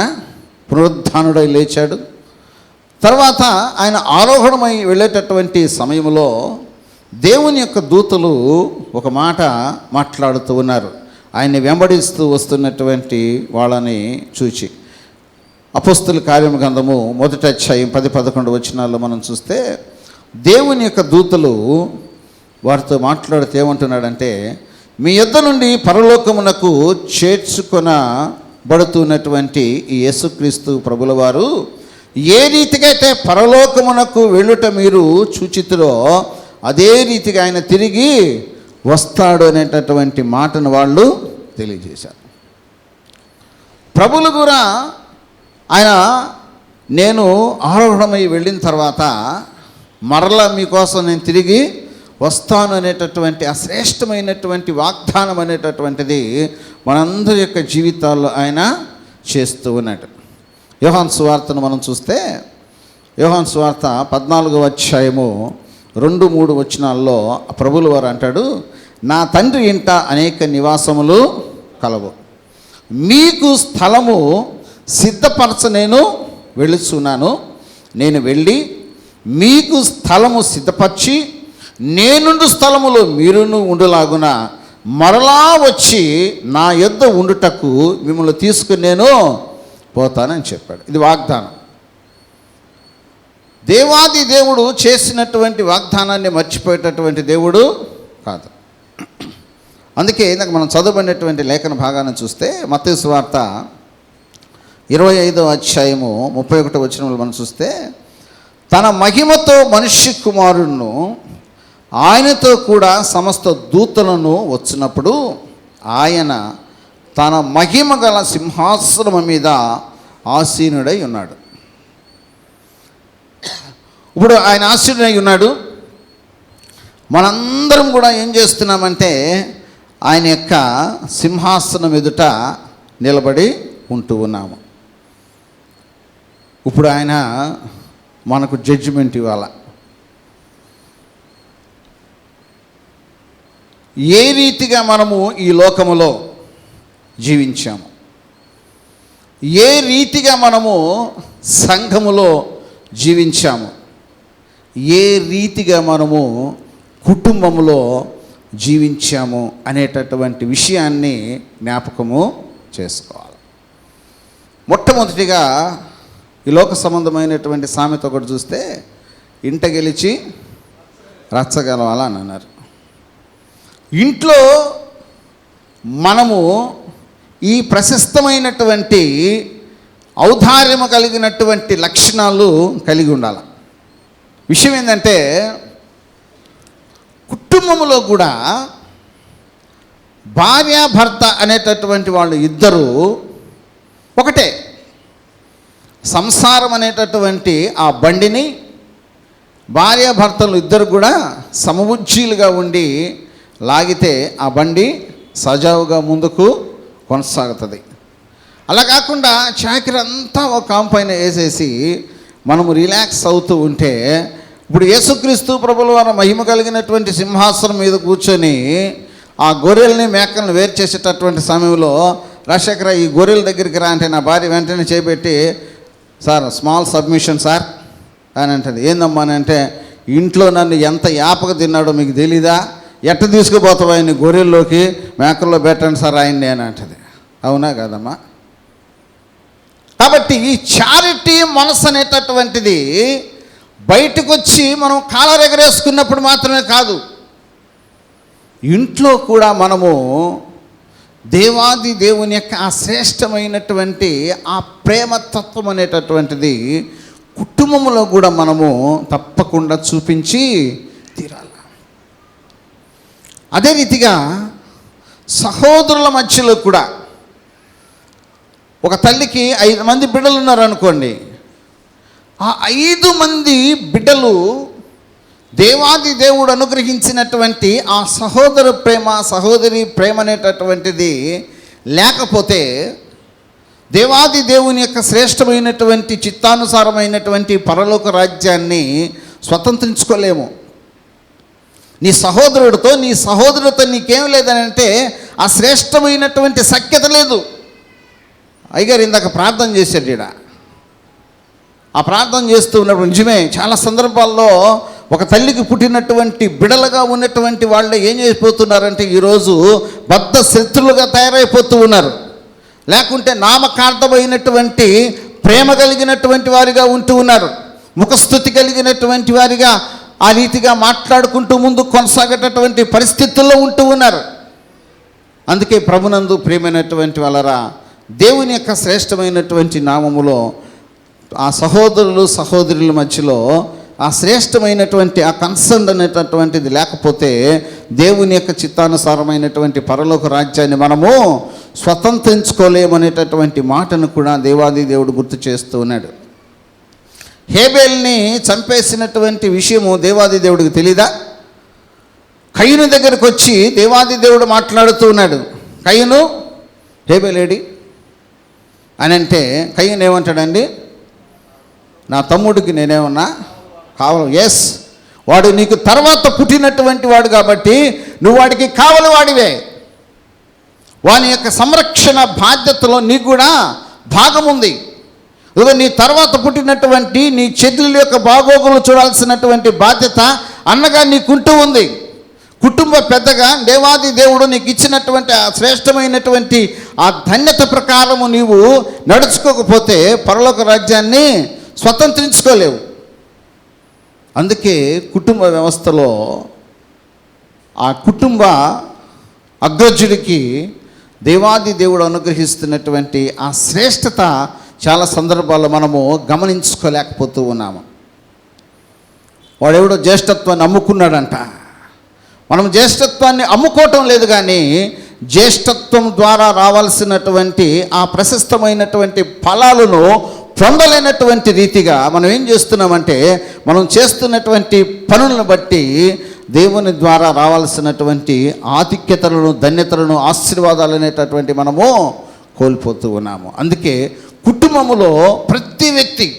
పునరుద్ధానుడై లేచాడు. తర్వాత ఆయన ఆరోహణమై వెళ్ళేటటువంటి సమయంలో దేవుని యొక్క దూతలు ఒక మాట మాట్లాడుతూ ఉన్నారు. ఆయన్ని వెంబడిస్తూ వస్తున్నటువంటి వాళ్ళని చూచి. అపోస్తుల కార్యము గ్రంథము 1వ అధ్యాయం 10-11 వచనాల్లో మనం చూస్తే దేవుని యొక్క దూతలు వారితో మాట్లాడితే ఏమంటున్నాడంటే, మీ యొద్ద నుండి పరలోకమునకు చేర్చుకొనబడుతున్నటువంటి ఈ యేసుక్రీస్తు ప్రభుల వారు ఏ రీతిగా అయితే పరలోకమునకు వెళ్ళుట మీరు చూచితురో అదే రీతిగా ఆయన తిరిగి వస్తాడు అనేటటువంటి మాటను వాళ్ళు తెలియజేశారు. ప్రభువులు కూడా ఆయన నేను ఆరోహణమై వెళ్ళిన తర్వాత మరలా మీకోసం నేను తిరిగి వస్తాను అనేటటువంటి ఆ శ్రేష్టమైనటువంటి వాగ్దానం అనేటటువంటిది మనందరి యొక్క జీవితాల్లో ఆయన చేస్తూ ఉన్నాడు. యోహాను సువార్తను మనం చూస్తే యోహాను సువార్త 14వ అధ్యాయము 2-3 వచనాల్లో ప్రభువుల వారు అంటాడు, నా తండ్రి ఇంట అనేక నివాసములు కలవు, మీకు స్థలము సిద్ధపరచ నేను వెళుచున్నాను. నేను వెళ్ళి మీకు స్థలము సిద్ధపరిచి నేనుండు స్థలములో మీరును ఉండులాగున మరలా వచ్చి నా యొద్ద ఉండుటకు మిమ్మల్ని తీసుకుని నేను పోతానని చెప్పాడు. ఇది వాగ్దానం. దేవాది దేవుడు చేసినటువంటి వాగ్దానాన్ని మర్చిపోయేటటువంటి దేవుడు కాదు. అందుకే ఇందాక మనం చదవబడినటువంటి లేఖన భాగాన్ని చూస్తే మత్తయి సువార్త 25వ అధ్యాయము 31వ వచనంలో మనం చూస్తే, తన మహిమతో మనుష్య కుమారుడును ఆయనతో కూడా సమస్త దూతలను వచ్చినప్పుడు ఆయన తన మహిమ గల సింహాసనం మీద ఆసీనుడై ఉన్నాడు. ఇప్పుడు ఆయన ఆసీనుడై ఉన్నాడు. మనందరం కూడా ఏం చేస్తున్నామంటే ఆయన యొక్క సింహాసనం ఎదుట నిలబడి ఉంటూ ఉన్నాము. ఇప్పుడు ఆయన మనకు జడ్జిమెంట్ ఇవ్వాల. ఏ రీతిగా మనము ఈ లోకములో జీవించాము, ఏ రీతిగా మనము సంఘములో జీవించాము, ఏ రీతిగా మనము కుటుంబంలో జీవించాము అనేటటువంటి విషయాన్ని జ్ఞాపకము చేసుకోవాలి. మొట్టమొదటిగా ఈ లోక సంబంధమైనటువంటి సామెత ఒకటి చూస్తే, ఇంట గెలిచి రచ్చగలవాలా అని అన్నారు. ఇంట్లో మనము ఈ ప్రశస్తమైనటువంటి ఔదార్యము కలిగినటువంటి లక్షణాలు కలిగి ఉండాలి. విషయం ఏంటంటే కుటుంబంలో కూడా భార్యాభర్త అనేటటువంటి వాళ్ళు ఇద్దరు ఒకటే. సంసారం అనేటటువంటి ఆ బండిని భార్యాభర్తలు ఇద్దరు కూడా సమబుజ్జీలుగా ఉండి లాగితే ఆ బండి సజావుగా ముందుకు కొనసాగుతుంది. అలా కాకుండా చాకరీ అంతా ఒక కాంపైన వేసేసి మనము రిలాక్స్ అవుతూ ఉంటే, ఇప్పుడు యేసుక్రీస్తు ప్రభుల వారు మహిమ కలిగినటువంటి సింహాసనం మీద కూర్చొని ఆ గొర్రెల్ని మేకలను వేరు చేసేటటువంటి సమయంలో, రాజశేఖర ఈ గొర్రెల దగ్గరికి రా అంటే నా భార్య వెంటనే చేపెట్టి, సార్ స్మాల్ సబ్మిషన్ సార్ అని అంటుంది. ఏందమ్మా అని అంటే, ఇంట్లో నన్ను ఎంత యాపక తిన్నాడో మీకు తెలీదా, ఎట్ట తీసుకుపోతావు ఆయన్ని గొర్రెల్లోకి, మేకల్లో పెట్టండి సార్ ఆయన్ని అని అంటుంది. అవునా కాదమ్మా? కాబట్టి ఈ చారిటీ మనసు అనేటటువంటిది బయటకు వచ్చి మనం కాలర్ ఎగరేసుకున్నప్పుడు మాత్రమే కాదు, ఇంట్లో కూడా మనము దేవాది దేవుని యొక్క ఆ శ్రేష్టమైనటువంటి ఆ ప్రేమతత్వం అనేటటువంటిది కుటుంబంలో కూడా మనము తప్పకుండా చూపించి తీరాలి. అదే రీతిగా సహోదరుల మధ్యలో కూడా, ఒక తల్లికి 5 మంది బిడ్డలు ఉన్నారనుకోండి, ఆ 5 మంది బిడ్డలు దేవాది దేవుడు అనుగ్రహించినటువంటి ఆ సహోదర ప్రేమ, సహోదరి ప్రేమ అనేటటువంటిది లేకపోతే దేవాది దేవుని యొక్క శ్రేష్టమైనటువంటి చిత్తానుసారమైనటువంటి పరలోక రాజ్యాన్ని స్వతంత్రించుకోలేము. నీ సహోదరుడితో, నీ సహోదరుడితో నీకేం లేదని అంటే ఆ శ్రేష్టమైనటువంటి సఖ్యత లేదు. అయ్యగారు ఇందాక ప్రార్థన చేశాడు. ఈడ ఆ ప్రార్థన చేస్తూ ఉన్నప్పుడు నిజమే చాలా సందర్భాల్లో ఒక తల్లికి పుట్టినటువంటి బిడలుగా ఉన్నటువంటి వాళ్ళు ఏం చేసిపోతున్నారంటే ఈరోజు బద్ధ శత్రులుగా తయారైపోతూ ఉన్నారు. లేకుంటే నామకార్థమైనటువంటి ప్రేమ కలిగినటువంటి వారిగా ఉంటూ ఉన్నారు. ముఖస్థుతి కలిగినటువంటి వారిగా ఆ రీతిగా మాట్లాడుకుంటూ ముందు కొనసాగేటటువంటి పరిస్థితుల్లో ఉంటూ ఉన్నారు. అందుకే ప్రభునందు ప్రియమైనటువంటి వాళ్ళరా, దేవుని యొక్క శ్రేష్టమైనటువంటి నామములో ఆ సహోదరులు సహోదరుల మధ్యలో ఆ శ్రేష్టమైనటువంటి ఆ కన్సర్న్ అనేటటువంటిది లేకపోతే దేవుని యొక్క చిత్తానుసారమైనటువంటి పరలోక రాజ్యాన్ని మనము స్వతంత్రించుకోలేమనేటటువంటి మాటను కూడా దేవాది దేవుడు గుర్తు చేస్తూ ఉన్నాడు. హేబేల్ని చంపేసినటువంటి విషయము దేవాది దేవుడికి తెలీదా? కయ్యను దగ్గరకు వచ్చి దేవాది దేవుడు మాట్లాడుతూ ఉన్నాడు, కయ్యను హేబేలేడి అని అంటే కయ్యను ఏమంటాడండి, నా తమ్ముడికి నేనేమన్నా కావాలి? ఎస్, వాడు నీకు తర్వాత పుట్టినటువంటి వాడు కాబట్టి నువ్వు వాడికి కావలి వాడివే. వాని యొక్క సంరక్షణ బాధ్యతలో నీకు కూడా భాగం ఉంది. నీ తర్వాత పుట్టినటువంటి నీ చెల్లెల యొక్క బాగోగులు చూడాల్సినటువంటి బాధ్యత అన్నగా నీకుంటూ ఉంది. కుటుంబ పెద్దగా దేవాది దేవుడు నీకు ఇచ్చినటువంటి ఆ శ్రేష్టమైనటువంటి ఆ ధన్యత ప్రకారము నీవు నడుచుకోకపోతే పరలోక రాజ్యాన్ని స్వతంత్రించుకోలేవు. అందుకే కుటుంబ వ్యవస్థలో ఆ కుటుంబ అగ్రజుడికి దేవాది దేవుడు అనుగ్రహిస్తున్నటువంటి ఆ శ్రేష్టత చాలా సందర్భాల్లో మనము గమనించుకోలేకపోతూ ఉన్నాము. వాడెవడో జ్యేష్ఠత్వాన్ని అమ్ముకున్నాడంట. మనం జ్యేష్ఠత్వాన్ని అమ్ముకోవటం లేదు, కానీ జ్యేష్ఠత్వం ద్వారా రావాల్సినటువంటి ఆ ప్రశస్తమైనటువంటి ఫలాలను పొందలేనటువంటి రీతిగా మనం ఏం చేస్తున్నామంటే, మనం చేస్తున్నటువంటి పనులను బట్టి దేవుని ద్వారా రావాల్సినటువంటి ఆధిక్యతలను, ధన్యతలను, ఆశీర్వాదాలు అనేటటువంటి మనము కోల్పోతూ ఉన్నాము. అందుకే కుటుంబములో ప్రతి వ్యక్తి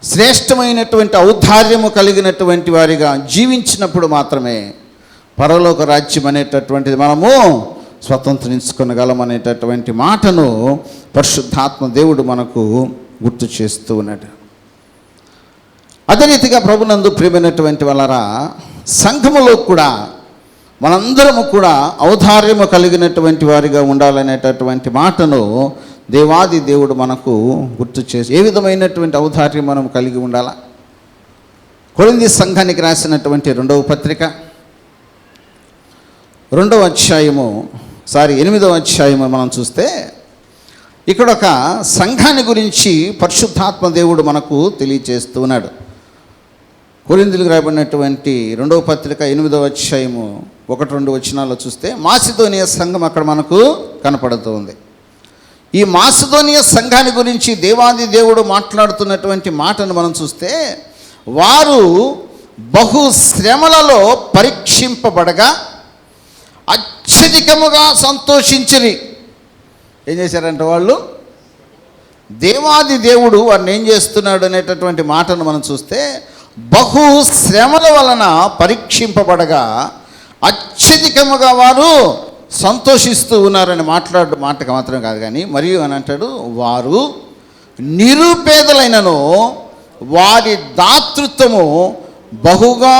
శ్రేష్టమైనటువంటి ఔదార్యము కలిగినటువంటి వారిగా జీవించినప్పుడు మాత్రమే పరలోక రాజ్యం అనేటటువంటిది మనము స్వతంత్రించుకొనగలం అనేటటువంటి మాటను పరిశుద్ధాత్మ దేవుడు మనకు గుర్తు చేస్తూ ఉన్నాడు. అదే రీతిగా ప్రభునందు ప్రియమైనటువంటి వాళ్ళరా, సంఘములో కూడా మనందరము కూడా ఔదార్యము కలిగినటువంటి వారిగా ఉండాలనేటటువంటి మాటను దేవాది దేవుడు మనకు గుర్తు చేసి, ఏ విధమైనటువంటి ఔదార్యం మనం కలిగి ఉండాలా? కొరింథీ సంఘానికి రాసినటువంటి 2వ పత్రిక 8వ అధ్యాయము మనం చూస్తే, ఇక్కడ ఒక సంఘాన్ని గురించి పరిశుద్ధాత్మ దేవుడు మనకు తెలియచేస్తూ ఉన్నాడు. కొరింథీలకు రాయబడినటువంటి 2వ పత్రిక 8వ అధ్యాయము 1-2 వచనాల్లో చూస్తే మాసిదోనియా సంఘం అక్కడ మనకు కనపడుతూ ఉంది. ఈ మాసిదోనియా సంఘాన్ని గురించి దేవాది దేవుడు మాట్లాడుతున్నటువంటి మాటను మనం చూస్తే, వారు బహు శ్రమలలో పరీక్షింపబడగా అత్యధికముగా సంతోషించిరి. ఏం చేశారంటే వాళ్ళు, దేవాది దేవుడు వారిని ఏం చేస్తున్నాడు అనేటటువంటి మాటను మనం చూస్తే, బహు శ్రమల వలన పరీక్షింపబడగా అత్యధికముగా వారు సంతోషిస్తూ ఉన్నారని మాట్లాడు మాటకు మాత్రం కాదు, కానీ మరియు అని అంటాడు, వారు నిరుపేదలైనను వారి దాతృత్వము బహుగా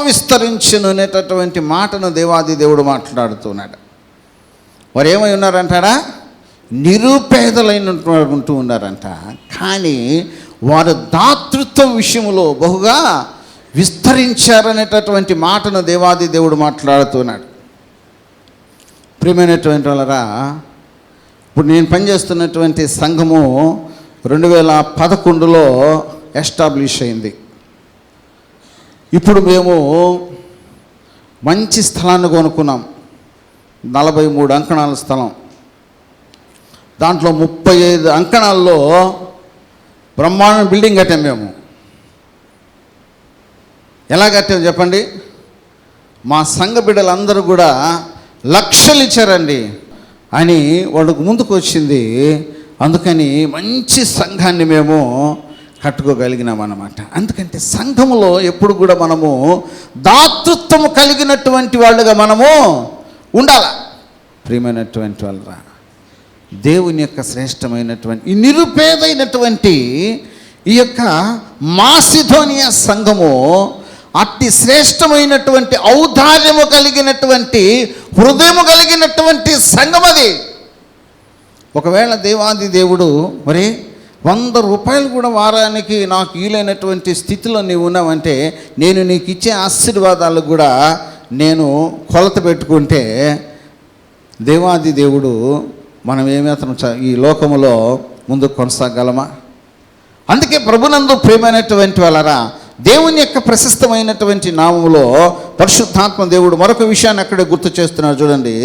విస్తరించును అనేటటువంటి మాటను దేవాది దేవుడు మాట్లాడుతున్నాడు. వారు ఏమై ఉన్నారంటాడా, నిరుపేదలైనట్టు ఉన్నారంట, కానీ వారు దాతృత్వం విషయంలో బహుగా విస్తరించారనేటటువంటి మాటను దేవాది దేవుడు మాట్లాడుతున్నాడు. ప్రియమైనటువంటి వాళ్ళరా, ఇప్పుడు నేను పనిచేస్తున్నటువంటి సంఘము 2011లో ఎస్టాబ్లిష్ అయింది. ఇప్పుడు మేము మంచి స్థలాన్ని కొనుక్కున్నాం, 43 అంకణాల స్థలం. దాంట్లో 35 అంకణాల్లో బ్రహ్మాండ బిల్డింగ్ కట్టాం. మేము ఎలా కట్టాం చెప్పండి? మా సంఘ బిడ్డలందరూ కూడా లక్షలు ఇచ్చారండి అని వాళ్ళకు ముందుకు వచ్చింది. అందుకని మంచి సంఘాన్ని మేము కట్టుకోగలిగినామన్నమాట. అందుకంటే సంఘములో ఎప్పుడు కూడా మనము దాతృత్వము కలిగినటువంటి వాళ్ళుగా మనము ఉండాలి. ప్రియమైనటువంటి వాళ్ళరా, దేవుని యొక్క శ్రేష్టమైనటువంటి ఈ నిరుపేదైనటువంటి ఈ యొక్క మాసిదోనియా సంఘము అట్టి శ్రేష్టమైనటువంటి ఔదార్యము కలిగినటువంటి హృదయము కలిగినటువంటి సంఘం అది. ఒకవేళ దేవాది దేవుడు మరి 100 రూపాయలు కూడా వారానికి నాకు ఈలైనటువంటి స్థితిలో నీవు ఉన్నావంటే, నేను నీకు ఇచ్చే ఆశీర్వాదాలు కూడా నేను కొలత పెట్టుకుంటే దేవాది దేవుడు మనం ఏమాత్రం ఈ లోకములో ముందుకు కొనసాగలమా? అందుకే ప్రభునందు ప్రియమైనటువంటి వాళ్ళరా, దేవుని యొక్క ప్రశస్తమైనటువంటి నామములో పరిశుద్ధాత్మ దేవుడు మరొక విషయాన్ని అక్కడే గుర్తు చేస్తున్నారు. చూడండి,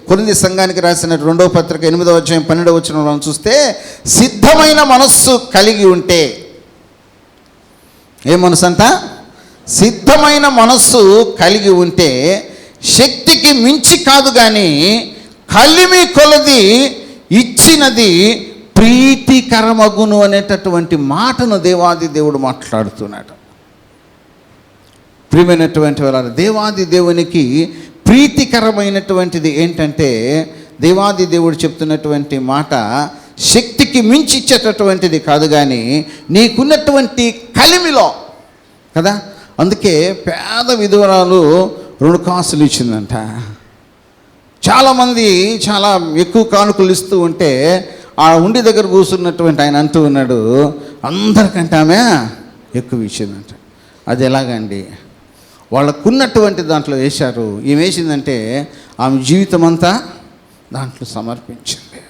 కొరింథీ సంఘానికి రాసిన 2వ పత్రిక 8వ అధ్యాయం 12వ వచనంలో చూస్తే, సిద్ధమైన మనస్సు కలిగి ఉంటే, ఏ మనసు అంట? సిద్ధమైన మనస్సు కలిగి ఉంటే శక్తికి మించి కాదు కానీ కలిమి కొలది ఇచ్చినది ప్రీతికరమగును అనేటటువంటి మాటను దేవాది దేవుడు మాట్లాడుతున్నాడు. ప్రియమైనటువంటి వాళ్ళ, దేవాది దేవునికి ప్రీతికరమైనటువంటిది ఏంటంటే, దేవాది దేవుడు చెప్తున్నటువంటి మాట శక్తికి మించి ఇచ్చేటటువంటిది కాదు కానీ నీకున్నటువంటి కలిమిలో కదా. అందుకే పేద విధవరాలు 2 కాసులు ఇచ్చిందంట. చాలామంది చాలా ఎక్కువ కానుకలు ఇస్తూ ఉంటే ఆ ఉండి దగ్గర కూర్చున్నటువంటి ఆయన అంటూ ఉన్నాడు, అందరికంటే ఆమె ఎక్కువ ఇచ్చిందంట. అది ఎలాగండి? వాళ్ళకున్నటువంటి దాంట్లో వేశారు. ఏం వేసిందంటే ఆమె జీవితం అంతా దాంట్లో సమర్పించింది.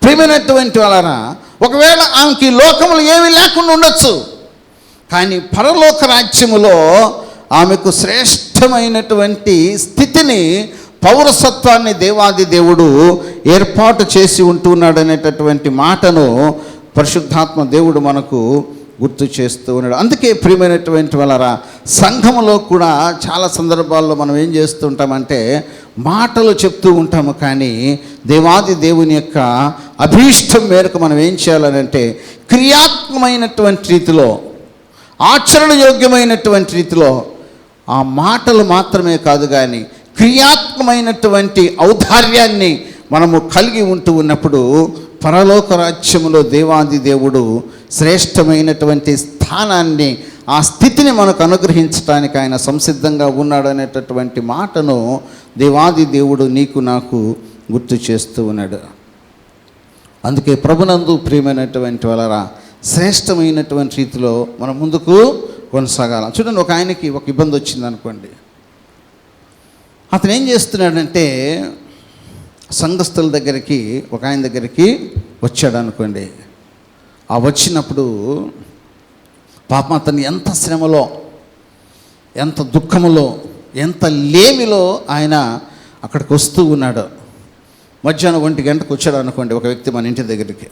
ప్రియమైనటువంటి వాళ్ళరా, ఒకవేళ ఆమెకి లోకములు ఏమీ లేకుండా ఉండొచ్చు, కానీ పరలోక రాజ్యములో ఆమెకు శ్రేష్టమైనటువంటి స్థితిని, పౌరసత్వాన్ని దేవాది దేవుడు ఏర్పాటు చేసి ఉంటున్నాడు అనేటటువంటి మాటను పరిశుద్ధాత్మ దేవుడు మనకు గుర్తు చేస్తూ ఉన్నాడు. అందుకే ప్రియమైనటువంటి వాళ్ళరా, సంఘములో కూడా చాలా సందర్భాల్లో మనం ఏం చేస్తుంటామంటే మాటలు చెప్తూ ఉంటాము, కానీ దేవాది దేవుని యొక్క అభీష్టం మేరకు మనం ఏం చేయాలనంటే క్రియాత్మకమైనటువంటి రీతిలో, ఆచరణ యోగ్యమైనటువంటి రీతిలో ఆ మాటలు మాత్రమే కాదు కానీ క్రియాత్మకమైనటువంటి ఔదార్యాన్ని మనము కలిగి ఉంటూ ఉన్నప్పుడు పరలోక రాజ్యములో దేవాది దేవుడు శ్రేష్టమైనటువంటి స్థానాన్ని, ఆ స్థితిని మనకు అనుగ్రహించడానికి ఆయన సంసిద్ధంగా ఉన్నాడు అనేటటువంటి మాటను దేవాది దేవుడు నీకు నాకు గుర్తు చేస్తూ ఉన్నాడు. అందుకే ప్రభునందు ప్రియమైనటువంటి వాళ్ళరా, శ్రేష్టమైనటువంటి రీతిలో మనం ముందుకు కొనసాగాల. చూడండి, ఒక ఆయనకి ఒక ఇబ్బంది వచ్చింది అనుకోండి. అతను ఏం చేస్తున్నాడంటే సంఘస్థుల దగ్గరికి, ఒక ఆయన దగ్గరికి వచ్చాడు అనుకోండి. ఆ వచ్చినప్పుడు పాపం అతను ఎంత శ్రమలో, ఎంత దుఃఖములో, ఎంత లేమిలో ఆయన అక్కడికి వస్తూ ఉన్నాడు. మధ్యాహ్నం 1 గంటకు వచ్చాడు అనుకోండి ఒక వ్యక్తి మన ఇంటి దగ్గరికి.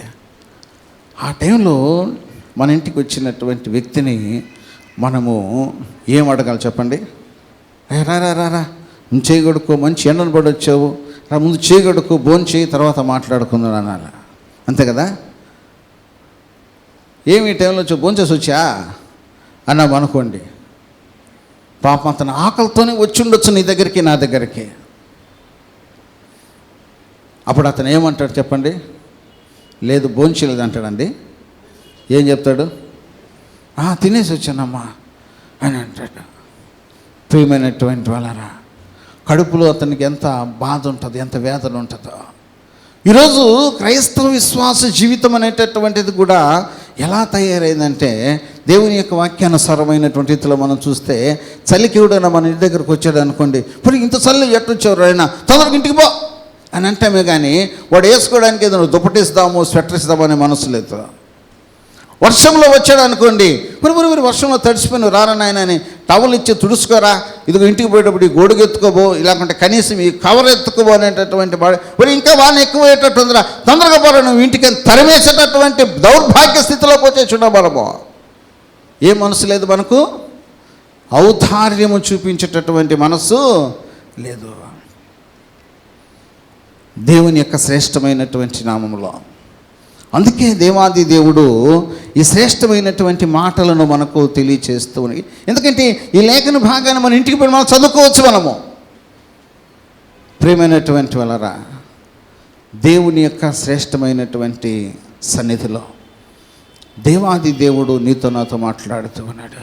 ఆ టైంలో మన ఇంటికి వచ్చినటువంటి వ్యక్తిని మనము ఏం అడగాలి చెప్పండి? రా చేయగడుకో, మంచి ఎండను పడి వచ్చావు, రా ముందు చేయగడుకో, భోజనం చేయి, తర్వాత మాట్లాడుకుందాం అనాలి. అంతే కదా? ఏమి ఈ టైంలో వచ్చావు, భోజనం చేసి వచ్చా అన్నాం అనుకోండి, పాపం అతను ఆకలితోనే వచ్చి ఉండొచ్చు నీ దగ్గరికి, నా దగ్గరికి. అప్పుడు అతను ఏమంటాడు చెప్పండి? లేదు భోజనం చేయలేదు అంటాడండి. ఏం చెప్తాడు? తినేసి వచ్చానమ్మా అని అంటాడు. ప్రియమైనటువంటి వాళ్ళరా, కడుపులో అతనికి ఎంత బాధ ఉంటుంది, ఎంత వేదన ఉంటుందో. ఈరోజు క్రైస్తవ విశ్వాస జీవితం అనేటటువంటిది కూడా ఎలా తయారైందంటే, దేవుని యొక్క వాక్యానుసారమైనటువంటి రీతిలో మనం చూస్తే, చలికి ఎవడైనా మన ఇంటి దగ్గరకు వచ్చాడు అనుకోండి, ఇప్పుడు ఇంత చల్లి ఎట్టొచ్చారు అయినా తొందరగా ఇంటికి పో అని అంటామే, కానీ వాడు వేసుకోవడానికి ఏదైనా దుప్పటిస్తాము, స్వెటర్ ఇస్తాము అనే మనసు లేదు. వర్షంలో వచ్చాడు అనుకోండి, మరి వర్షంలో తడిసిపోయిన రారా నాయన అని టవల్ ఇచ్చి తుడుచుకోరా, ఇదిగో ఇంటికి పోయేటప్పుడు ఈ గొడుగు ఎత్తుకోబో, ఇలాంటి కనీసం ఈ కవర్ ఎత్తుకోబో అనేటటువంటి మరి ఇంకా వాడిని ఎక్కువ అయ్యేటట్టు ఉందిరా, తొందరగా పోరా నువ్వు ఇంటికి తరిమేసేటటువంటి దౌర్భాగ్య స్థితిలోకి వచ్చే చూడబడము. ఏ మనసు లేదు మనకు? ఔదార్యము చూపించేటటువంటి మనసు లేదు దేవుని యొక్క శ్రేష్టమైనటువంటి నామములో. అందుకే దేవాది దేవుడు ఈ శ్రేష్టమైనటువంటి మాటలను మనకు తెలియచేస్తూ ఉన్నాయి. ఎందుకంటే ఈ లేఖన భాగాన్ని మన ఇంటికి పోయి మనం చదువుకోవచ్చు. మనము ప్రియమైనటువంటి వాళ్ళరా, దేవుని యొక్క శ్రేష్టమైనటువంటి సన్నిధిలో దేవాది దేవుడు నీతో నాతో మాట్లాడుతూ ఉన్నాడు.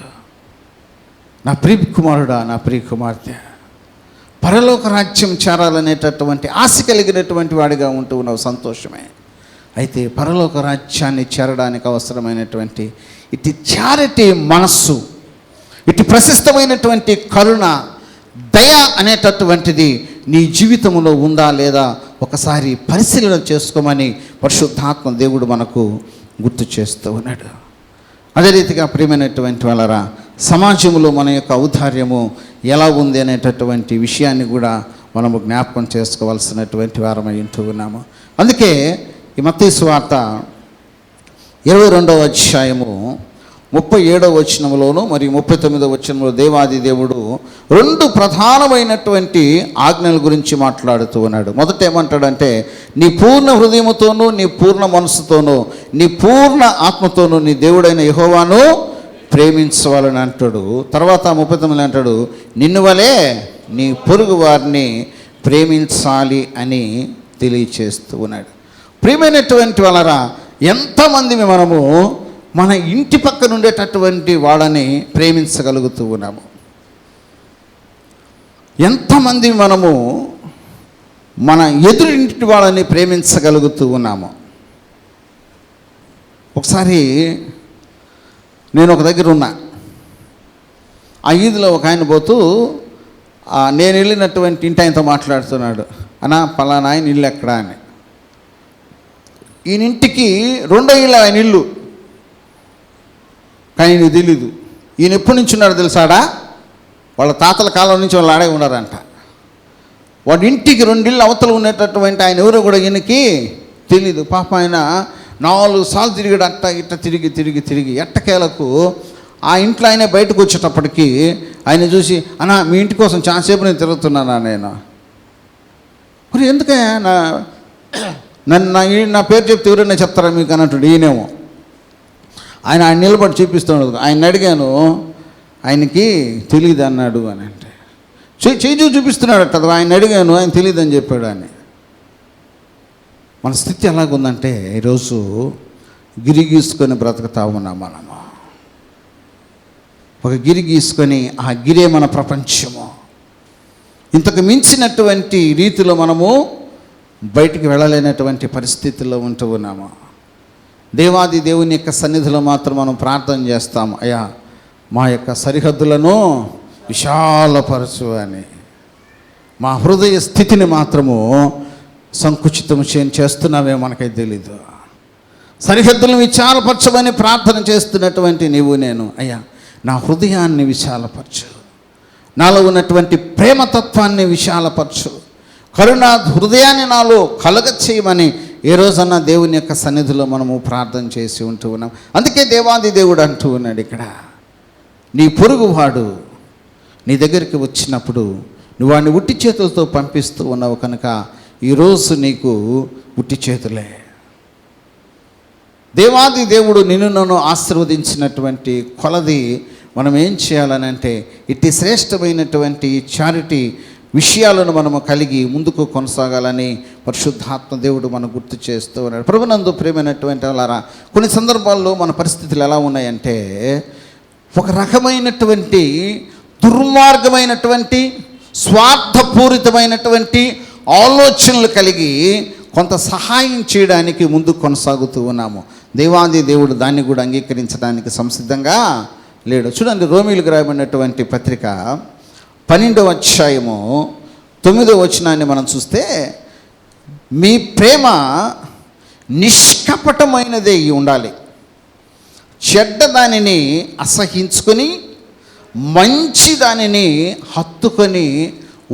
నా ప్రియ కుమారుడా, నా ప్రియ కుమార్తె, పరలోక రాజ్యం చేరాలనేటటువంటి ఆశ కలిగినటువంటి వాడిగా ఉంటూ ఉన్నావు, సంతోషమే. అయితే పరలోక రాజ్యాన్ని చేరడానికి అవసరమైనటువంటి ఇటు చారిటీ మనస్సు, ఇటు ప్రశస్తమైనటువంటి కరుణ, దయ అనేటటువంటిది నీ జీవితంలో ఉందా లేదా ఒకసారి పరిశీలన చేసుకోమని పరిశుద్ధాత్మ దేవుడు మనకు గుర్తు చేస్తూ ఉన్నాడు. అదే రీతిగా ప్రియమైనటువంటి వాళ్ళరా, సమాజంలో మన యొక్క ఔదార్యము ఎలా ఉంది అనేటటువంటి విషయాన్ని కూడా మనము జ్ఞాపకం చేసుకోవాల్సినటువంటి వారమై ఉంటూ ఉన్నాము. అందుకే ఈ మత్తయి సువార్త 22వ అధ్యాయము 37వ వచనములోను మరియు 39వ వచనంలో దేవాది దేవుడు 2 ప్రధానమైనటువంటి ఆజ్ఞల గురించి మాట్లాడుతూ ఉన్నాడు. మొదట ఏమంటాడంటే, నీ పూర్ణ హృదయముతోనూ, నీ పూర్ణ మనసుతోనూ, నీ పూర్ణ ఆత్మతోనూ నీ దేవుడైన యెహోవాను ప్రేమించవాలని అంటాడు. తర్వాత 39 అంటాడు, నిన్ను వలే నీ పొరుగు వారిని ప్రేమించాలి అని తెలియచేస్తూ ఉన్నాడు. ప్రియమైనటువంటి వాళ్ళరా, ఎంతమంది మనము మన ఇంటి పక్కన ఉండేటటువంటి వాళ్ళని ప్రేమించగలుగుతూ ఉన్నాము? ఎంతమంది మనము మన ఎదురింటి వాళ్ళని ప్రేమించగలుగుతూ ఉన్నాము? ఒకసారి నేను ఒక దగ్గర ఉన్నా, ఆ ఈదులో ఒక ఆయన పోతూ నేను వెళ్ళినటువంటి ఇంటి ఆయనతో మాట్లాడుతున్నాడు. అన్నా పలానా ఆయన ఇల్లు ఎక్కడా అని. ఈయన ఇంటికి 2వ ఇల్లు ఆయన ఇల్లు, కానీ ఈయన తెలీదు. ఈయన ఎప్పటి నుంచి ఉన్నాడు తెలుసాడా? వాళ్ళ తాతల కాలం నుంచి వాళ్ళు ఆడే ఉన్నారంట. వాడి ఇంటికి 2 ఇళ్ళు అవతల ఉండేటటువంటి ఆయన ఎవరో కూడా ఈయనకి తెలీదు. పాప ఆయన 4 సార్లు తిరిగాడు, అట్ట ఇట్ట తిరిగి తిరిగి తిరిగి ఎట్టకేలకు ఆ ఇంట్లో ఆయనే బయటకు వచ్చేటప్పటికి ఆయన చూసి, అన్నా మీ ఇంటి కోసం చాలాసేపు నేను తిరుగుతున్నానా నేను. మరి ఎందుకయ్యా నా పేరు చెప్తే ఎవరైనా చెప్తారా మీకు అన్నట్టు ఈయనేమో. ఆయన నిలబడి చూపిస్తున్నాడు. ఆయన అడిగాను, ఆయనకి తెలియదు అన్నాడు అని. అంటే చేయి చూపిస్తున్నాడు అట్ట. ఆయన అడిగాను, ఆయన తెలియదు అని చెప్పాడు అని. మన స్థితి ఎలాగుందంటే ఈరోజు గిరి గీసుకొని బ్రతుకుతా ఉన్నాం మనము. ఒక గిరి గీసుకొని ఆ గిరే మన ప్రపంచము. ఇంతకు మించినటువంటి రీతిలో మనము బయటికి వెళ్ళలేనటువంటి పరిస్థితుల్లో ఉంటూ ఉన్నాము. దేవాది దేవుని యొక్క సన్నిధిలో మాత్రం మనం ప్రార్థన చేస్తాము, అయ్యా మా యొక్క సరిహద్దులను విశాలపరచు అని. మా హృదయ స్థితిని మాత్రము సంకుచితం చేస్తున్నామే మనకైతే తెలీదు. సరిహద్దులను విశాలపరచమని ప్రార్థన చేస్తున్నటువంటి నీవు నేను, అయ్యా నా హృదయాన్ని విశాలపరచు, నాలో ఉన్నటువంటి ప్రేమతత్వాన్ని విశాలపరచు, కరుణ హృదయాన్ని నాలో కలగ చేయమని ఏ రోజన్నా దేవుని యొక్క సన్నిధిలో మనము ప్రార్థన చేసి ఉంటూ ఉన్నాం. అందుకే దేవాది దేవుడు అంటూ ఉన్నాడు ఇక్కడ, నీ పొరుగువాడు నీ దగ్గరికి వచ్చినప్పుడు నువ్వు వాడిని ఉట్టి చేతులతో పంపిస్తూ ఉన్నావు కనుక ఈరోజు నీకు ఉట్టి చేతులే. దేవాది దేవుడు నిన్ను నన్ను ఆశీర్వదించినటువంటి కొలది మనం ఏం చేయాలని అంటే ఇట్టి శ్రేష్టమైనటువంటి చారిటీ విషయాలను మనము కలిగి ముందుకు కొనసాగాలని పరిశుద్ధాత్మ దేవుడు మనకు గుర్తు చేస్తూ ఉన్నాడు. ప్రభునందు ప్రియమైనటువంటి వాళ్ళారా, కొన్ని సందర్భాల్లో మన పరిస్థితులు ఎలా ఉన్నాయంటే ఒక రకమైనటువంటి దుర్మార్గమైనటువంటి స్వార్థపూరితమైనటువంటి ఆలోచనలు కలిగి కొంత సహాయం చేయడానికి ముందుకు కొనసాగుతూ ఉన్నాము. దేవాది దేవుడు దాన్ని కూడా అంగీకరించడానికి సంసిద్ధంగా లేడు. చూడండి, రోమీయులకు రాయబడినటువంటి పత్రిక 12వ అధ్యాయము 9వ వచనాన్ని మనం చూస్తే, మీ ప్రేమ నిష్కపటమైనదే ఉండాలి, చెడ్డ దానిని అసహించుకొని మంచి దానిని హత్తుకొని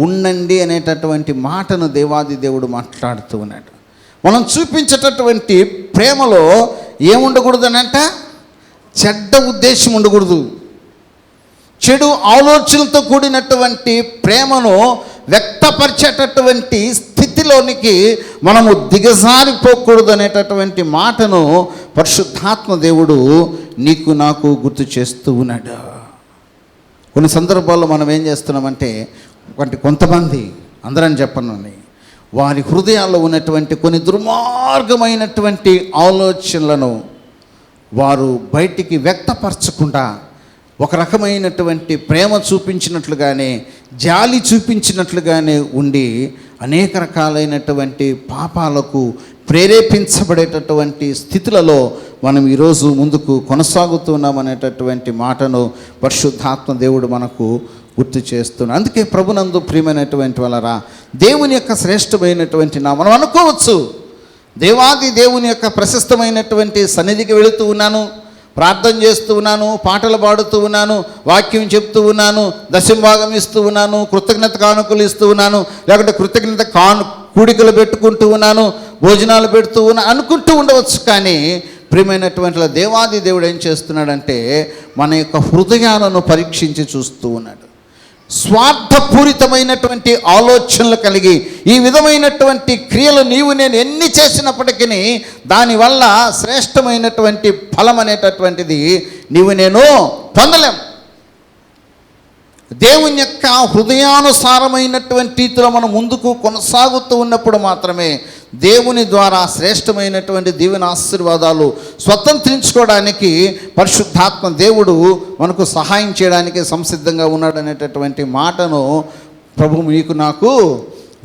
ఉండండి అనేటటువంటి మాటను దేవాది దేవుడు మాట్లాడుతూ ఉన్నాడు. మనం చూపించేటటువంటి ప్రేమలో ఏముండకూడదు అనంట, చెడ్డ ఉద్దేశం ఉండకూడదు. చెడు ఆలోచనలతో కూడినటువంటి ప్రేమను వ్యక్తపరిచేటటువంటి స్థితిలోనికి మనము దిగజారిపోకూడదు అనేటటువంటి మాటను పరిశుద్ధాత్మ దేవుడు నీకు నాకు గుర్తు చేస్తూ ఉన్నాడు. కొన్ని సందర్భాల్లో మనం ఏం చేస్తున్నామంటే కొంతమంది, అందరం చెప్పను, వారి హృదయాల్లో ఉన్నటువంటి కొన్ని దుర్మార్గమైనటువంటి ఆలోచనలను వారు బయటికి వ్యక్తపరచకుండా ఒక రకమైనటువంటి ప్రేమ చూపించినట్లుగానే జాలి చూపించినట్లుగానే ఉండి అనేక రకాలైనటువంటి పాపాలకు ప్రేరేపించబడేటటువంటి స్థితులలో మనం ఈరోజు ముందుకు కొనసాగుతున్నామనేటటువంటి మాటను పరిశుద్ధాత్మ దేవుడు మనకు గుర్తు చేస్తున్నాడు. అందుకే ప్రభునందు ప్రియమైనటువంటి వాళ్ళరా, దేవుని యొక్క శ్రేష్టమైనటువంటి మనం అనుకోవచ్చు, దేవాది దేవుని యొక్క ప్రశస్తమైనటువంటి సన్నిధికి వెళుతూ ఉన్నాను, ప్రార్థన చేస్తూ ఉన్నాను, పాటలు పాడుతూ ఉన్నాను, వాక్యం చెప్తూ ఉన్నాను, దశంభాగం ఇస్తూ ఉన్నాను, కృతజ్ఞత కానుకలు ఇస్తూ ఉన్నాను, లేకుంటే కృతజ్ఞత కూడికలు పెట్టుకుంటూ ఉన్నాను, భోజనాలు పెడుతూ అనుకుంటూ ఉండవచ్చు. కానీ ప్రియమైనటువంటి దేవాది దేవుడు ఏం చేస్తున్నాడంటే మన యొక్క హృదయాలను పరీక్షించి చూస్తూ ఉన్నాడు. స్వార్థపూరితమైనటువంటి ఆలోచనలు కలిగి ఈ విధమైనటువంటి క్రియలు నీవు నేను ఎన్ని చేసినప్పటికీ దానివల్ల శ్రేష్టమైనటువంటి ఫలం అనేటటువంటిది నీవు నేను పొందలేం. దేవుని యొక్క హృదయానుసారమైనటువంటి రీతిలో మనం ముందుకు కొనసాగుతూ ఉన్నప్పుడు మాత్రమే దేవుని ద్వారా శ్రేష్టమైనటువంటి దీవెన ఆశీర్వాదాలు స్వతంత్రించుకోవడానికి పరిశుద్ధాత్మ దేవుడు మనకు సహాయం చేయడానికి సంసిద్ధంగా ఉన్నాడు అనేటటువంటి మాటను ప్రభు మీకు నాకు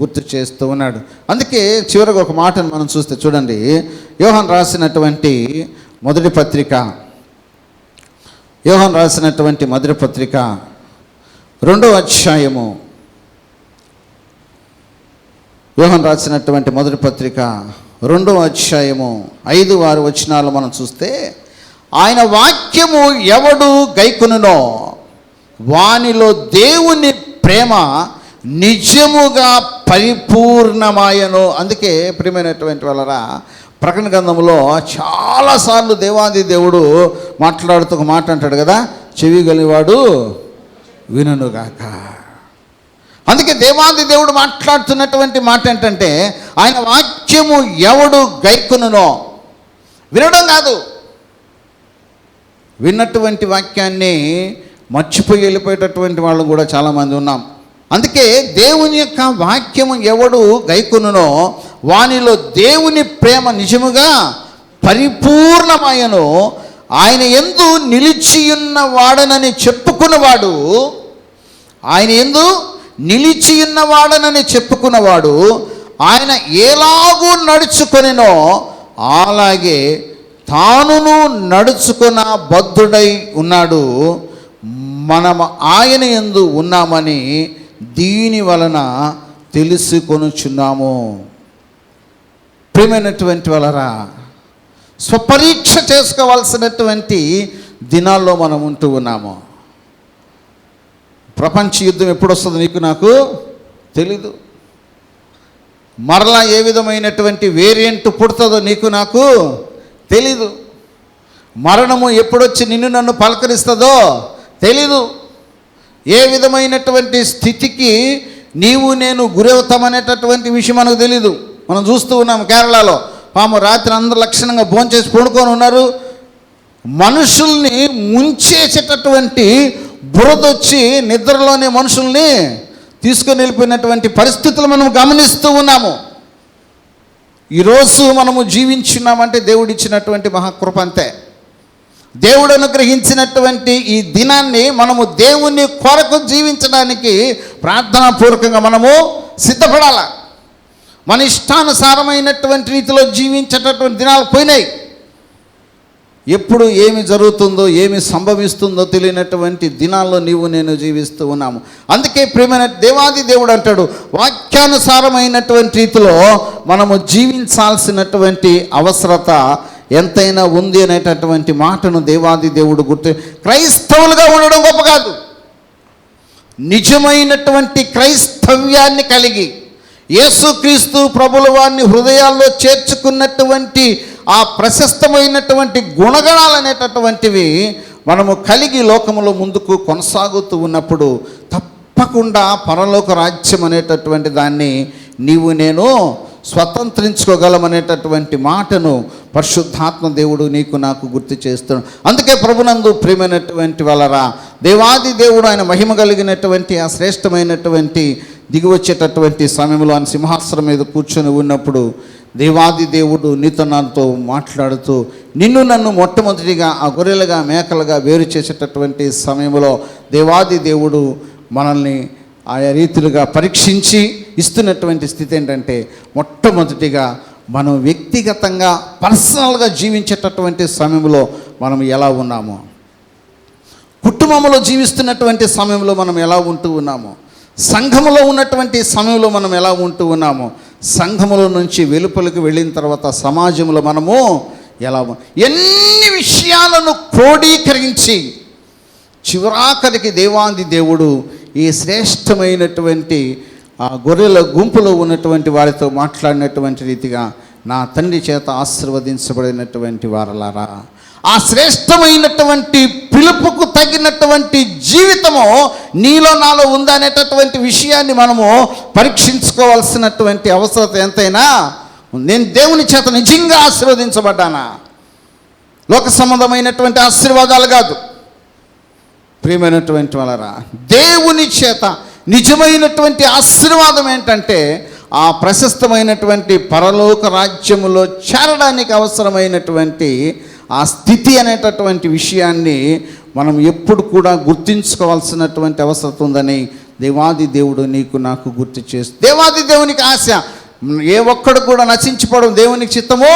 గుర్తు చేస్తూ ఉన్నాడు. అందుకే చివరికి ఒక మాటను మనం చూస్తే చూడండి, యోహాను రాసినటువంటి మొదటి పత్రిక 2వ అధ్యాయము, యోహాను రాసినటువంటి మొదటి పత్రిక 2వ అధ్యాయము 5-6 వచనాలు మనం చూస్తే, ఆయన వాక్యము ఎవడు గైకొనునో వానిలో దేవుని ప్రేమ నిజముగా పరిపూర్ణమాయను. అందుకే ప్రియమైనటువంటి వాళ్ళరా, ప్రకటన గ్రంథంలో చాలాసార్లు దేవాది దేవుడు మాట్లాడుతూ ఒక మాట అంటాడు కదా, చెవి గలివాడు వినుగాక. అందుకే దేవాది దేవుడు మాట్లాడుతున్నటువంటి మాట ఏంటంటే ఆయన వాక్యము ఎవడు గైకొనునో, వినడం కాదు, విన్నటువంటి వాక్యాన్ని మర్చిపోయి వెళ్ళిపోయేటటువంటి వాళ్ళు కూడా చాలామంది ఉన్నాం. అందుకే దేవుని యొక్క వాక్యము ఎవడు గైకొనునో వానిలో దేవుని ప్రేమ నిజముగా పరిపూర్ణమయ్యను. ఆయన యందు నిలిచియున్న వాడనని చెప్పుకున్నవాడు, ఆయన యందు నిలిచియున్న వాడనని చెప్పుకున్నవాడు ఆయన ఎలాగూ నడుచుకొనినో అలాగే తానును నడుచుకున్న బద్ధుడై ఉన్నాడు. మనం ఆయన యందు ఉన్నామని దీని వలన తెలుసుకొనుచున్నాము. ప్రియమైనటువంటి వాళ్ళరా, స్వపరీక్ష చేసుకోవాల్సినటువంటి దినాల్లో మనం ఉంటూ ఉన్నాము. ప్రపంచ యుద్ధం ఎప్పుడు వస్తుందో నీకు నాకు తెలీదు. మరలా ఏ విధమైనటువంటి వేరియంట్ పుడుతుందో నీకు నాకు తెలీదు. మరణము ఎప్పుడొచ్చి నిన్ను నన్ను పలకరిస్తుందో తెలీదు. ఏ విధమైనటువంటి స్థితికి నీవు నేను గురవుతామనేటటువంటి విషయం మనకు తెలీదు. మనం చూస్తూ ఉన్నాం కేరళలో రాత్రి అందరూ లక్షణంగా భోంచేసి పడుకొని ఉన్నారు. మనుషుల్ని ముంచేసేటటువంటి బురదొచ్చి నిద్రలోనే మనుషుల్ని తీసుకొని వెళ్ళిపోయినటువంటి పరిస్థితులు మనం గమనిస్తూ ఉన్నాము. ఈరోజు మనము జీవించున్నామంటే దేవుడిచ్చినటువంటి మహాకృప అంతే. దేవుడు అనుగ్రహించినటువంటి ఈ దినాన్ని మనము దేవుని కొరకు జీవించడానికి ప్రార్థనాపూర్వకంగా మనము సిద్ధపడాల. మన ఇష్టానుసారమైనటువంటి రీతిలో జీవించేటటువంటి దినాలు పోయినాయి. ఎప్పుడు ఏమి జరుగుతుందో ఏమి సంభవిస్తుందో తెలియనటువంటి దినాల్లో నీవు నేను జీవిస్తూ ఉన్నాము. అందుకే ప్రియమైన దేవాది దేవుడు అంటాడు, వాక్యానుసారమైనటువంటి రీతిలో మనము జీవించాల్సినటువంటి అవసరత ఎంతైనా ఉంది అనేటటువంటి మాటను దేవాది దేవుడు గుర్తు. క్రైస్తవులుగా ఉండడం గొప్ప కాదు, నిజమైనటువంటి క్రైస్తవ్యాన్ని కలిగి యేసుక్రీస్తు ప్రభుల వారిని హృదయాల్లో చేర్చుకున్నటువంటి ఆ ప్రశస్తమైనటువంటి గుణగణాలు అనేటటువంటివి మనము కలిగి లోకములో ముందుకు కొనసాగుతూ ఉన్నప్పుడు తప్పకుండా పరలోక రాజ్యం అనేటటువంటి దాన్ని నీవు నేను స్వతంత్రించుకోగలమనేటటువంటి మాటను పరిశుద్ధాత్మ దేవుడు నీకు నాకు గుర్తు చేస్తున్నాడు. అందుకే ప్రభునందు ప్రియమైనటువంటి వాళ్ళరా, దేవాది దేవుడు ఆయన మహిమ కలిగినటువంటి ఆ శ్రేష్టమైనటువంటి దిగి వచ్చేటటువంటి సమయంలో ఆయన సింహాసనం మీద కూర్చొని ఉన్నప్పుడు దేవాది దేవుడు నీతో నాతో మాట్లాడుతూ నిన్ను నన్ను మొట్టమొదటిగా ఆ గొర్రెలుగా మేకలుగా వేరు చేసేటటువంటి సమయంలో దేవాది దేవుడు మనల్ని ఆయా రీతిలుగా పరీక్షించి ఇస్తున్నటువంటి స్థితి ఏంటంటే, మొట్టమొదటిగా మనం వ్యక్తిగతంగా పర్సనల్గా జీవించేటటువంటి సమయంలో మనం ఎలా ఉన్నామో, కుటుంబంలో జీవిస్తున్నటువంటి సమయంలో మనం ఎలా ఉంటూ ఉన్నామో, సంఘములో ఉన్నటువంటి సమయంలో మనం ఎలా ఉంటూ ఉన్నామో, సంఘములో నుంచి వెలుపలికి వెళ్ళిన తర్వాత సమాజంలో మనము ఎలా ఎన్ని విషయాలను క్రోడీకరించి చివరాఖరికి దేవాది దేవుడు ఈ శ్రేష్టమైనటువంటి ఆ గొర్రెల గుంపులో ఉన్నటువంటి వారితో మాట్లాడినటువంటి రీతిగా, నా తండ్రి చేత ఆశీర్వదించబడినటువంటి వారలారా, ఆ శ్రేష్టమైనటువంటి పిలుపుకు తగినటువంటి జీవితము నీలో నాలో ఉందా అనేటటువంటి విషయాన్ని మనము పరీక్షించుకోవాల్సినటువంటి అవసరం ఎంతైనా. నేను దేవుని చేత నిజంగా ఆశీర్వదించబడ్డానా? లోక సంబంధమైనటువంటి ఆశీర్వాదాలు కాదు ప్రియమైనటువంటి వాళ్ళరా, దేవుని చేత నిజమైనటువంటి ఆశీర్వాదం ఏంటంటే ఆ ప్రశస్తమైనటువంటి పరలోక రాజ్యములో చేరడానికి అవసరమైనటువంటి ఆ స్థితి అనేటటువంటి విషయాన్ని మనం ఎప్పుడు కూడా గుర్తించుకోవాల్సినటువంటి అవసరం ఉందని దేవాది దేవుడు నీకు నాకు గుర్తు చేస్తూ, దేవాది దేవునికి ఆశ ఏ ఒక్కడు కూడా నశించిపోవడం దేవునికి చిత్తమో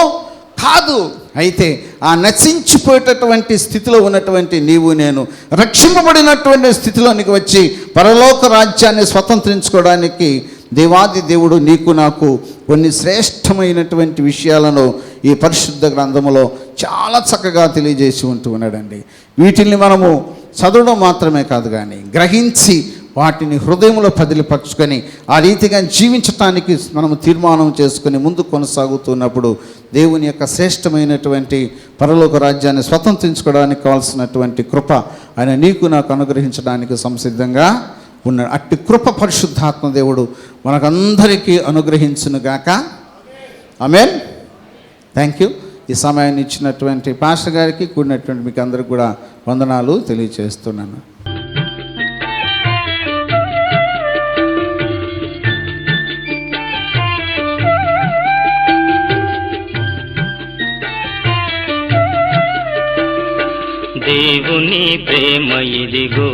కాదు. అయితే ఆ నశించిపోయేటటువంటి స్థితిలో ఉన్నటువంటి నీవు నేను రక్షింపబడినటువంటి స్థితిలోనికి వచ్చి పరలోక రాజ్యాన్ని స్వతంత్రించుకోవడానికి దేవాది దేవుడు నీకు నాకు కొన్ని శ్రేష్టమైనటువంటి విషయాలను ఈ పరిశుద్ధ గ్రంథములో చాలా చక్కగా తెలియజేసి ఉంటూ ఉన్నాడండి. వీటిని మనము చదవడం మాత్రమే కాదు కానీ గ్రహించి వాటిని హృదయంలో పదిలిపరుచుకొని ఆ రీతిగా జీవించటానికి మనము తీర్మానం చేసుకొని ముందు కొనసాగుతున్నప్పుడు దేవుని యొక్క శ్రేష్టమైనటువంటి పరలోక రాజ్యాన్ని స్వతంత్రించుకోవడానికి కావాల్సినటువంటి కృప ఆయన నీకు నాకు అనుగ్రహించడానికి సంసిద్ధంగా ఉన్నాడు. అట్టి కృప పరిశుద్ధాత్మ దేవుడు మనకందరికీ అనుగ్రహించునుగాక. ఆమేన్. Thank you. ఈ సమయాన్ని ఇచ్చినటువంటి పాస్టర్ గారికి కూడినటువంటి మీకు అందరికి కూడా వందనాలు తెలియజేస్తున్నాను. దేవుని ప్రేమ ఇదిగో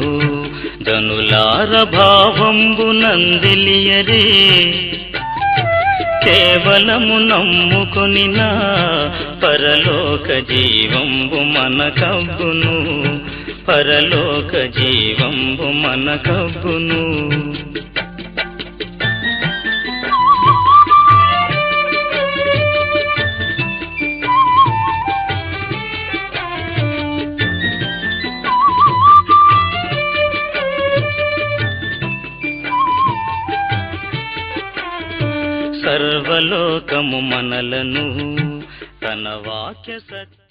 ధనులార భావంబు నందిలియరే, కేవలము నమ్ముకొనినా పరలోక జీవంబు మనకబ్బును, పరలోక జీవంబు మనకబ్బును. సర్వలోకము మనలను తన వాక్య సత్య